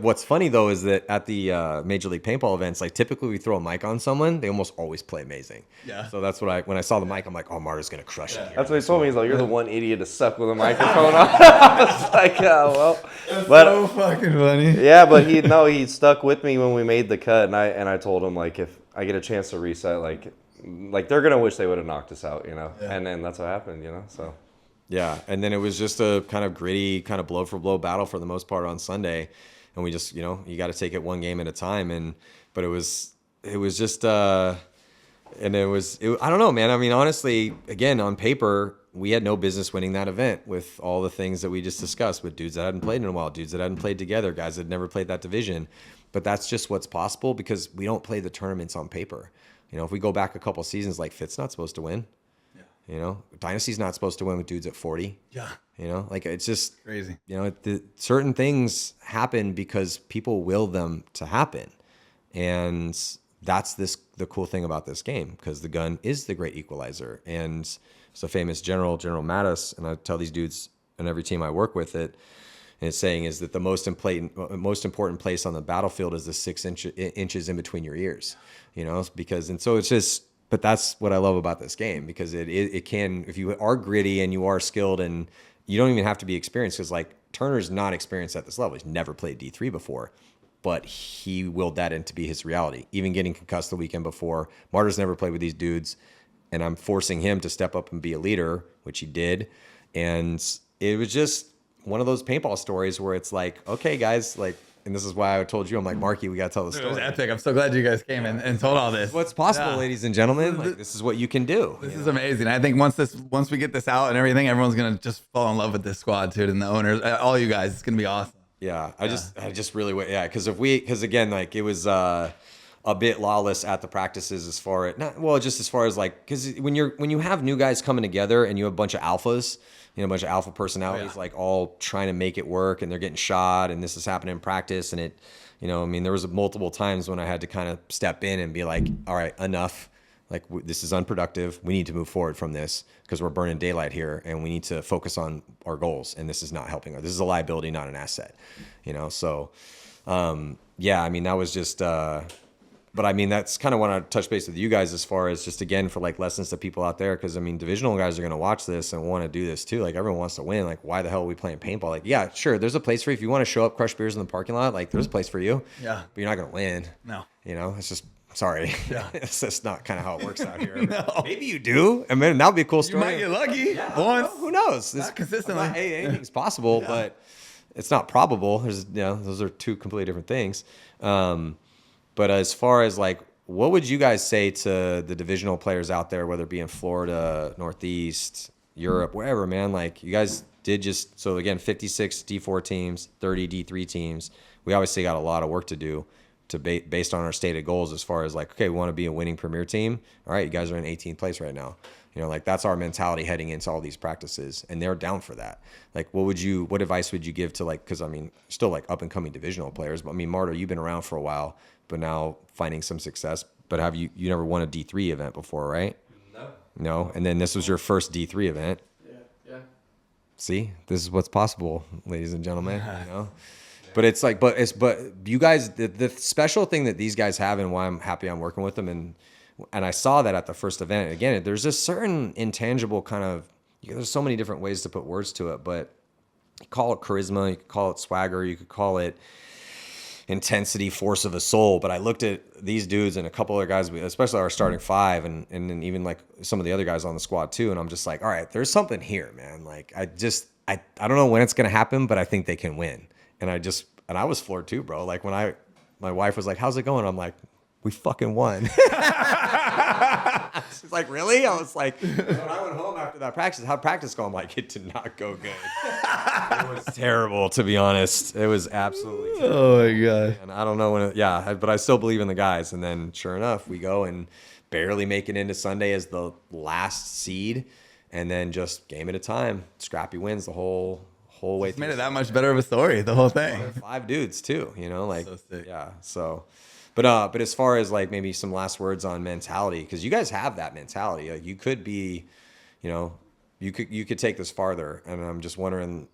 what's funny though is that at the Major League Paintball events, like typically we throw a mic on someone, they almost always play amazing. Yeah. So that's what when I saw the mic, I'm like, "Oh, Marta's gonna crush it here." That's what he told me. He's like, "You're the one idiot to suck with a microphone on." I was like, "Oh well." But So fucking funny. yeah, but he stuck with me when we made the cut, and I told him like if I get a chance to reset, like they're gonna wish they would have knocked us out, you know. Yeah. And then that's what happened, you know. So. Yeah, and then it was just a kind of gritty, kind of blow for blow battle for the most part on Sunday, and we just, you know, you got to take it one game at a time. But it was just, I don't know, man. I mean, honestly, again, on paper, we had no business winning that event with all the things that we just discussed with dudes that hadn't played in a while, dudes that hadn't played together, guys that had never played that division. But that's just what's possible because we don't play the tournaments on paper. You know, if we go back a couple seasons, like Fit's not supposed to win. You know, Dynasty's not supposed to win with dudes at 40. Yeah. You know, like it's just Crazy. You know, certain things happen because people will them to happen, and that's the cool thing about this game because the gun is the great equalizer. And it's a famous General Mattis, and I tell these dudes on every team I work with it. And it's saying is that the most important place on the battlefield is the 6 inches in between your ears. You know, so it's just. But that's what I love about this game because it can, if you are gritty and you are skilled and you don't even have to be experienced because like Turner's not experienced at this level. He's never played D3 before, but he willed that into be his reality. Even getting concussed the weekend before, Marta's never played with these dudes. and I'm forcing him to step up and be a leader, which he did. And it was just one of those paintball stories where it's like, okay, guys, like, and this is why I told you, I'm like, Marky, we got to tell the story. It was epic. I'm so glad you guys came and told all this. What's possible, ladies and gentlemen. Like, this is what you can do. This is amazing. I think once we get this out and everything, everyone's gonna just fall in love with this squad, dude, and the owners, all you guys. It's gonna be awesome. Yeah, I just really, because again, like, it was a bit lawless at the practices as far as like, because when you have new guys coming together and you have a bunch of alphas, a bunch of alpha personalities, like all trying to make it work, and they're getting shot, and this is happening in practice, and it, there was multiple times when I had to kind of step in and be like, all right, enough. Like, this is unproductive. We need to move forward from this because we're burning daylight here, and we need to focus on our goals. And this is not helping. This is a liability, not an asset. So, that was just. But I mean, that's kind of when I touch base with you guys as far as just, again, for like lessons to people out there. Because I mean, divisional guys are going to watch this and want to do this too. Like, everyone wants to win. Like, why the hell are we playing paintball? Like, yeah, sure, there's a place for you. If you want to show up, crush beers in the parking lot, like, there's a place for you. Yeah. But you're not going to win. No. It's just. Sorry. Yeah. It's just not kind of how it works out here. No. Maybe you do. I mean, that would be a cool You story. might get lucky once. Who knows? Not consistently. Anything's possible, but it's not probable. There's, those are two completely different things. But as far as like, what would you guys say to the divisional players out there, whether it be in Florida, Northeast, Europe, wherever, man? Like, you guys did just, so again, 56 D4 teams, 30 D3 teams. We obviously got a lot of work to do based on our stated goals as far as like, okay, we want to be a winning premier team. All right, you guys are in 18th place right now. Like, that's our mentality heading into all these practices, and they're down for that. Like, what advice would you give to, like, because I mean, still like up and coming divisional players, but I mean, Marta, you've been around for a while, but now finding some success, but have you never won a D3 event before, right? No. And then this was your first D3 event. Yeah. See, this is what's possible, ladies and gentlemen, But it's like, but you guys, the special thing that these guys have, and why I'm happy I'm working with them, and I saw that at the first event. Again, there's a certain intangible kind of, there's so many different ways to put words to it, but you call it charisma, you could call it swagger, you could call it intensity, force of a soul. But I looked at these dudes and a couple other guys, especially our starting five, and then even like some of the other guys on the squad too. And I'm just like, all right, there's something here, man. Like, I don't know when it's going to happen, but I think they can win. And I was floored too, bro. Like, when my wife was like, how's it going? I'm like, we fucking won. She's like, really? I was like, when I went home after that practice, how'd practice go? I'm like, it did not go good. It was terrible, to be honest. It was absolutely terrible. Oh my god. And I don't know when but I still believe in the guys. And then sure enough, we go and barely make it into Sunday as the last seed. And then just game at a time, Scrappy wins the whole way It's through. made it that much better of a story, the whole thing. 5 dudes too, like, So sick. yeah. So, but as far as like maybe some last words on mentality, because you guys have that mentality. Like, you could be, you could take this farther, and I'm just wondering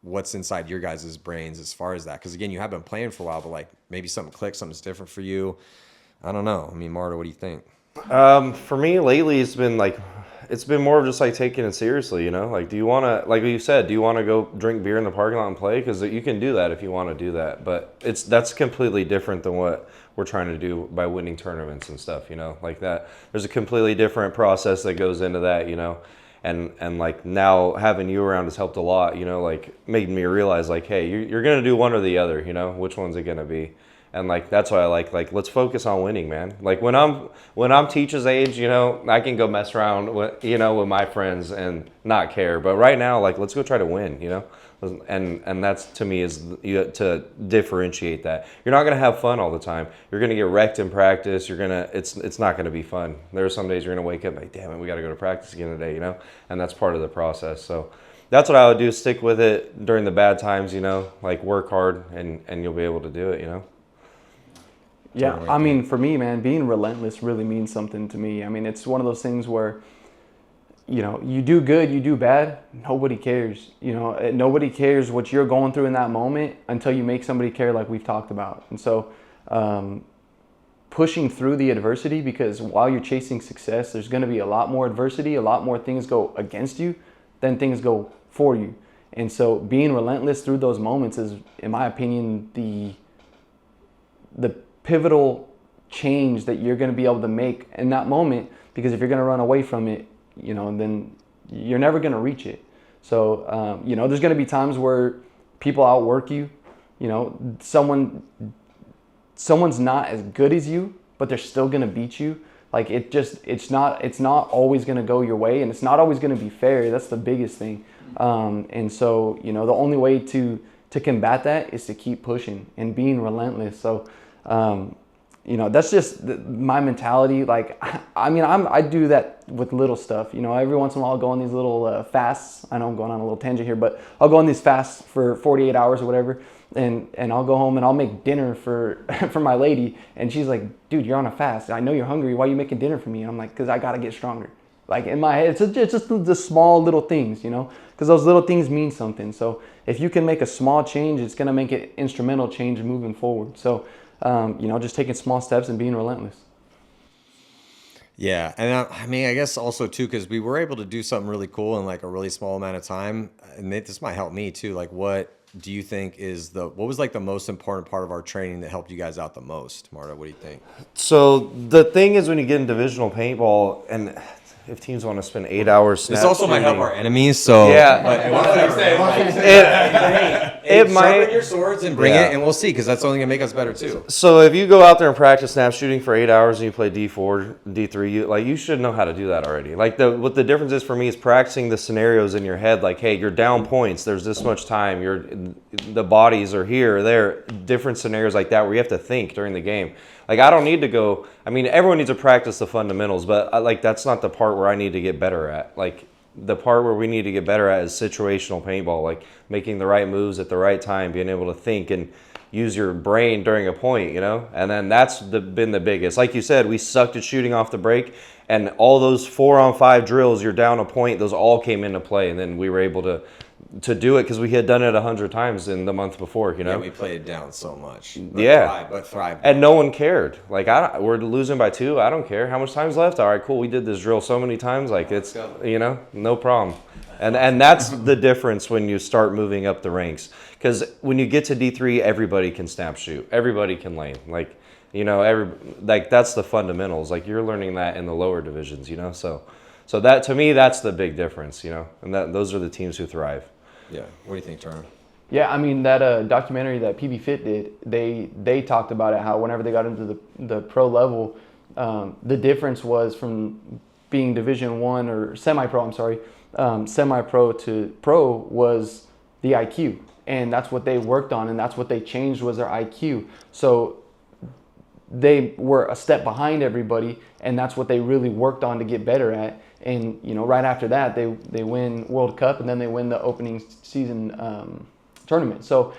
what's inside your guys' brains as far as that. Because again, you have been playing for a while, but like maybe something clicks, something's different for you. I don't know. I mean, Marta, what do you think? For me lately, it's been more of just like taking it seriously, like, do you want to, like you said, do you want to go drink beer in the parking lot and play? Because you can do that if you want to do that, but that's completely different than what we're trying to do by winning tournaments and stuff, like that. There's a completely different process that goes into that, and like, now having you around has helped a lot, like, made me realize like, hey, you're gonna do one or the other, which one's it gonna be? And like, that's why I like, let's focus on winning, man. Like, when I'm Teach's age, I can go mess around with, with my friends and not care. But right now, like, let's go try to win, and that's, to me, is to differentiate that. You're not going to have fun all the time. You're going to get wrecked in practice. It's not going to be fun. There are some days you're going to wake up like, damn it, we got to go to practice again today, and that's part of the process. So that's what I would do. Stick with it during the bad times, like, work hard, and you'll be able to do it, Yeah, I mean, for me, man, being relentless really means something to me. I mean, it's one of those things where, you do good, you do bad, nobody cares. Nobody cares what you're going through in that moment until you make somebody care, like we've talked about. And so pushing through the adversity, because while you're chasing success, there's going to be a lot more adversity, a lot more things go against you than things go for you. And so being relentless through those moments is, in my opinion, the pivotal change that you're going to be able to make in that moment, because if you're going to run away from it, then you're never going to reach it. So, there's going to be times where people outwork you. Someone's not as good as you, but they're still going to beat you. Like it's not always going to go your way, and it's not always going to be fair. That's the biggest thing. And so, the only way to combat that is to keep pushing and being relentless. So, that's just my mentality. Like, I do that with little stuff. Every once in a while I'll go on these little fasts. I know I'm going on a little tangent here, but I'll go on these fasts for 48 hours or whatever. And I'll go home and I'll make dinner for my lady. And she's like, dude, you're on a fast. I know you're hungry. Why are you making dinner for me? And I'm like, because I got to get stronger. Like, in my head, it's just the small little things, because those little things mean something. So if you can make a small change, it's going to make an instrumental change moving forward. So, just taking small steps and being relentless. Yeah. And I guess also too, because we were able to do something really cool in like a really small amount of time. And this might help me too. Like, what do you think what was like the most important part of our training that helped you guys out the most? Marta, what do you think? So the thing is, when you get in divisional paintball, and if teams want to spend 8 hours, This also might help our enemies. So yeah, it might sharpen your swords and bring it, and we'll see, because that's only gonna make us better too. So if you go out there and practice snap shooting for 8 hours and you play D4, D3, you should know how to do that already. Like, what the difference is for me is practicing the scenarios in your head. Like, hey, you're down points. There's this much time. The bodies are here or there. Different scenarios like that where you have to think during the game. Like, I don't need to go. Everyone needs to practice the fundamentals, but that's not the part where I need to get better at. Like, the part where we need to get better at is situational paintball, like making the right moves at the right time, being able to think and use your brain during a point, And then that's been the biggest. Like you said, we sucked at shooting off the break, and all those 4-on-5 drills, you're down a point, those all came into play, and then we were able to do it because we had done it 100 times in the month before, Yeah, we played it down so much. But thrive. And no one cared. Like, we're losing by 2. I don't care. How much time's left? All right, cool. We did this drill so many times. Like, it's, no problem. And that's the difference when you start moving up the ranks. Because when you get to D3, everybody can snap shoot. Everybody can lane. Like, that's the fundamentals. Like, you're learning that in the lower divisions, So that, to me, that's the big difference, And those are the teams who thrive. Yeah. What do you think, Turner? Yeah, that documentary that PB Fit did, they talked about it, how whenever they got into the pro level, the difference was from being Division 1 or semi-pro to pro was the IQ. And that's what they worked on, and that's what they changed was their IQ. So they were a step behind everybody, and that's what they really worked on to get better at. And right after that, they win World Cup, and then they win the opening season tournament. So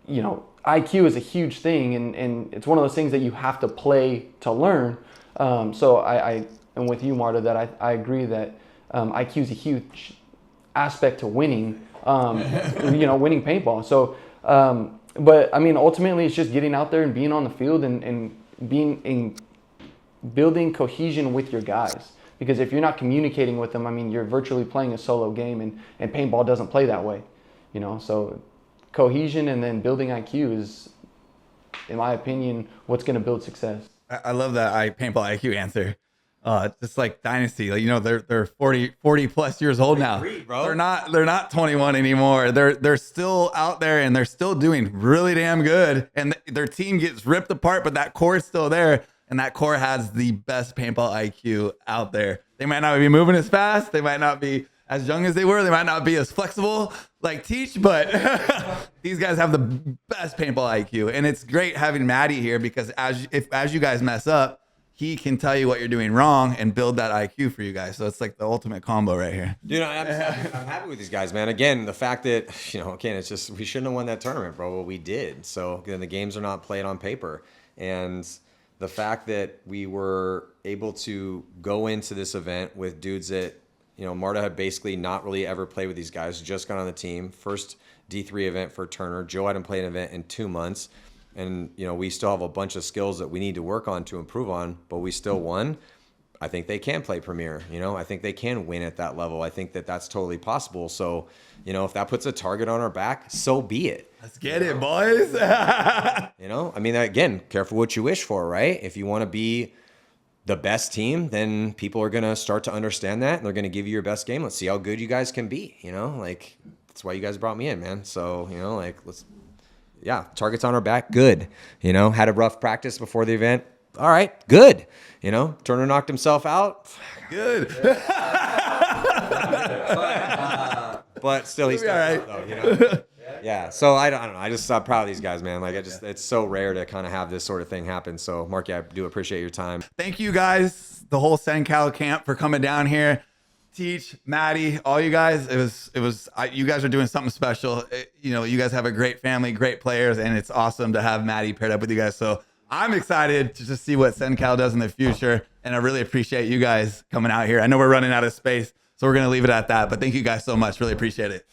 IQ is a huge thing, and it's one of those things that you have to play to learn. So I am with you, Marta, that I agree that IQ is a huge aspect to winning. Winning paintball. So, but ultimately, it's just getting out there and being on the field and building cohesion with your guys. Because if you're not communicating with them, you're virtually playing a solo game, and paintball doesn't play that way, So cohesion and then building IQ is, in my opinion, what's going to build success. I love that paintball IQ answer. Just like Dynasty, they're 40 plus years old now. They're not 21 anymore. They're still out there, and they're still doing really damn good. And their team gets ripped apart, but that core is still there. And that core has the best paintball IQ out there. They might not be moving as fast. They might not be as young as they were. They might not be as flexible like Teach, but these guys have the best paintball IQ. And it's great having Maddie here, because as you guys mess up, he can tell you what you're doing wrong and build that IQ for you guys. So it's like the ultimate combo right here. Dude, I'm happy with these guys, man. Again, the fact that, it's just, we shouldn't have won that tournament, bro. Well, we did. So again, the games are not played on paper. And the fact that we were able to go into this event with dudes that, Marta had basically not really ever played with these guys, just got on the team. First D3 event for Turner. Joe hadn't played an event in 2 months. And, we still have a bunch of skills that we need to work on to improve on, but we still won. I think they can play Premier. I think they can win at that level. I think that that's totally possible. So, if that puts a target on our back, so be it. Let's get it, boys. You know, I mean, again, careful what you wish for, right? If you want to be the best team, then people are going to start to understand that and they're going to give you your best game. Let's see how good you guys can be, you know, like that's why you guys brought me in, man. So, you know, like targets on our back. Good. You know, had a rough practice before the event. All right, good. You know, Turner knocked himself out. Good. But still, he's all right. though, you know? Yeah. So I don't know. I just I'm proud of these guys, man. Like it's so rare to kind of have this sort of thing happen. So Marky, I do appreciate your time. Thank you guys, the whole Cen Cal camp, for coming down here. Teach, Maddie, all you guys. You guys are doing something special. You know, you guys have a great family, great players, and it's awesome to have Maddie paired up with you guys. So I'm excited to just see what Cen Cal does in the future, and I really appreciate you guys coming out here. I know we're running out of space, so we're gonna leave it at that. But thank you guys so much. Really appreciate it.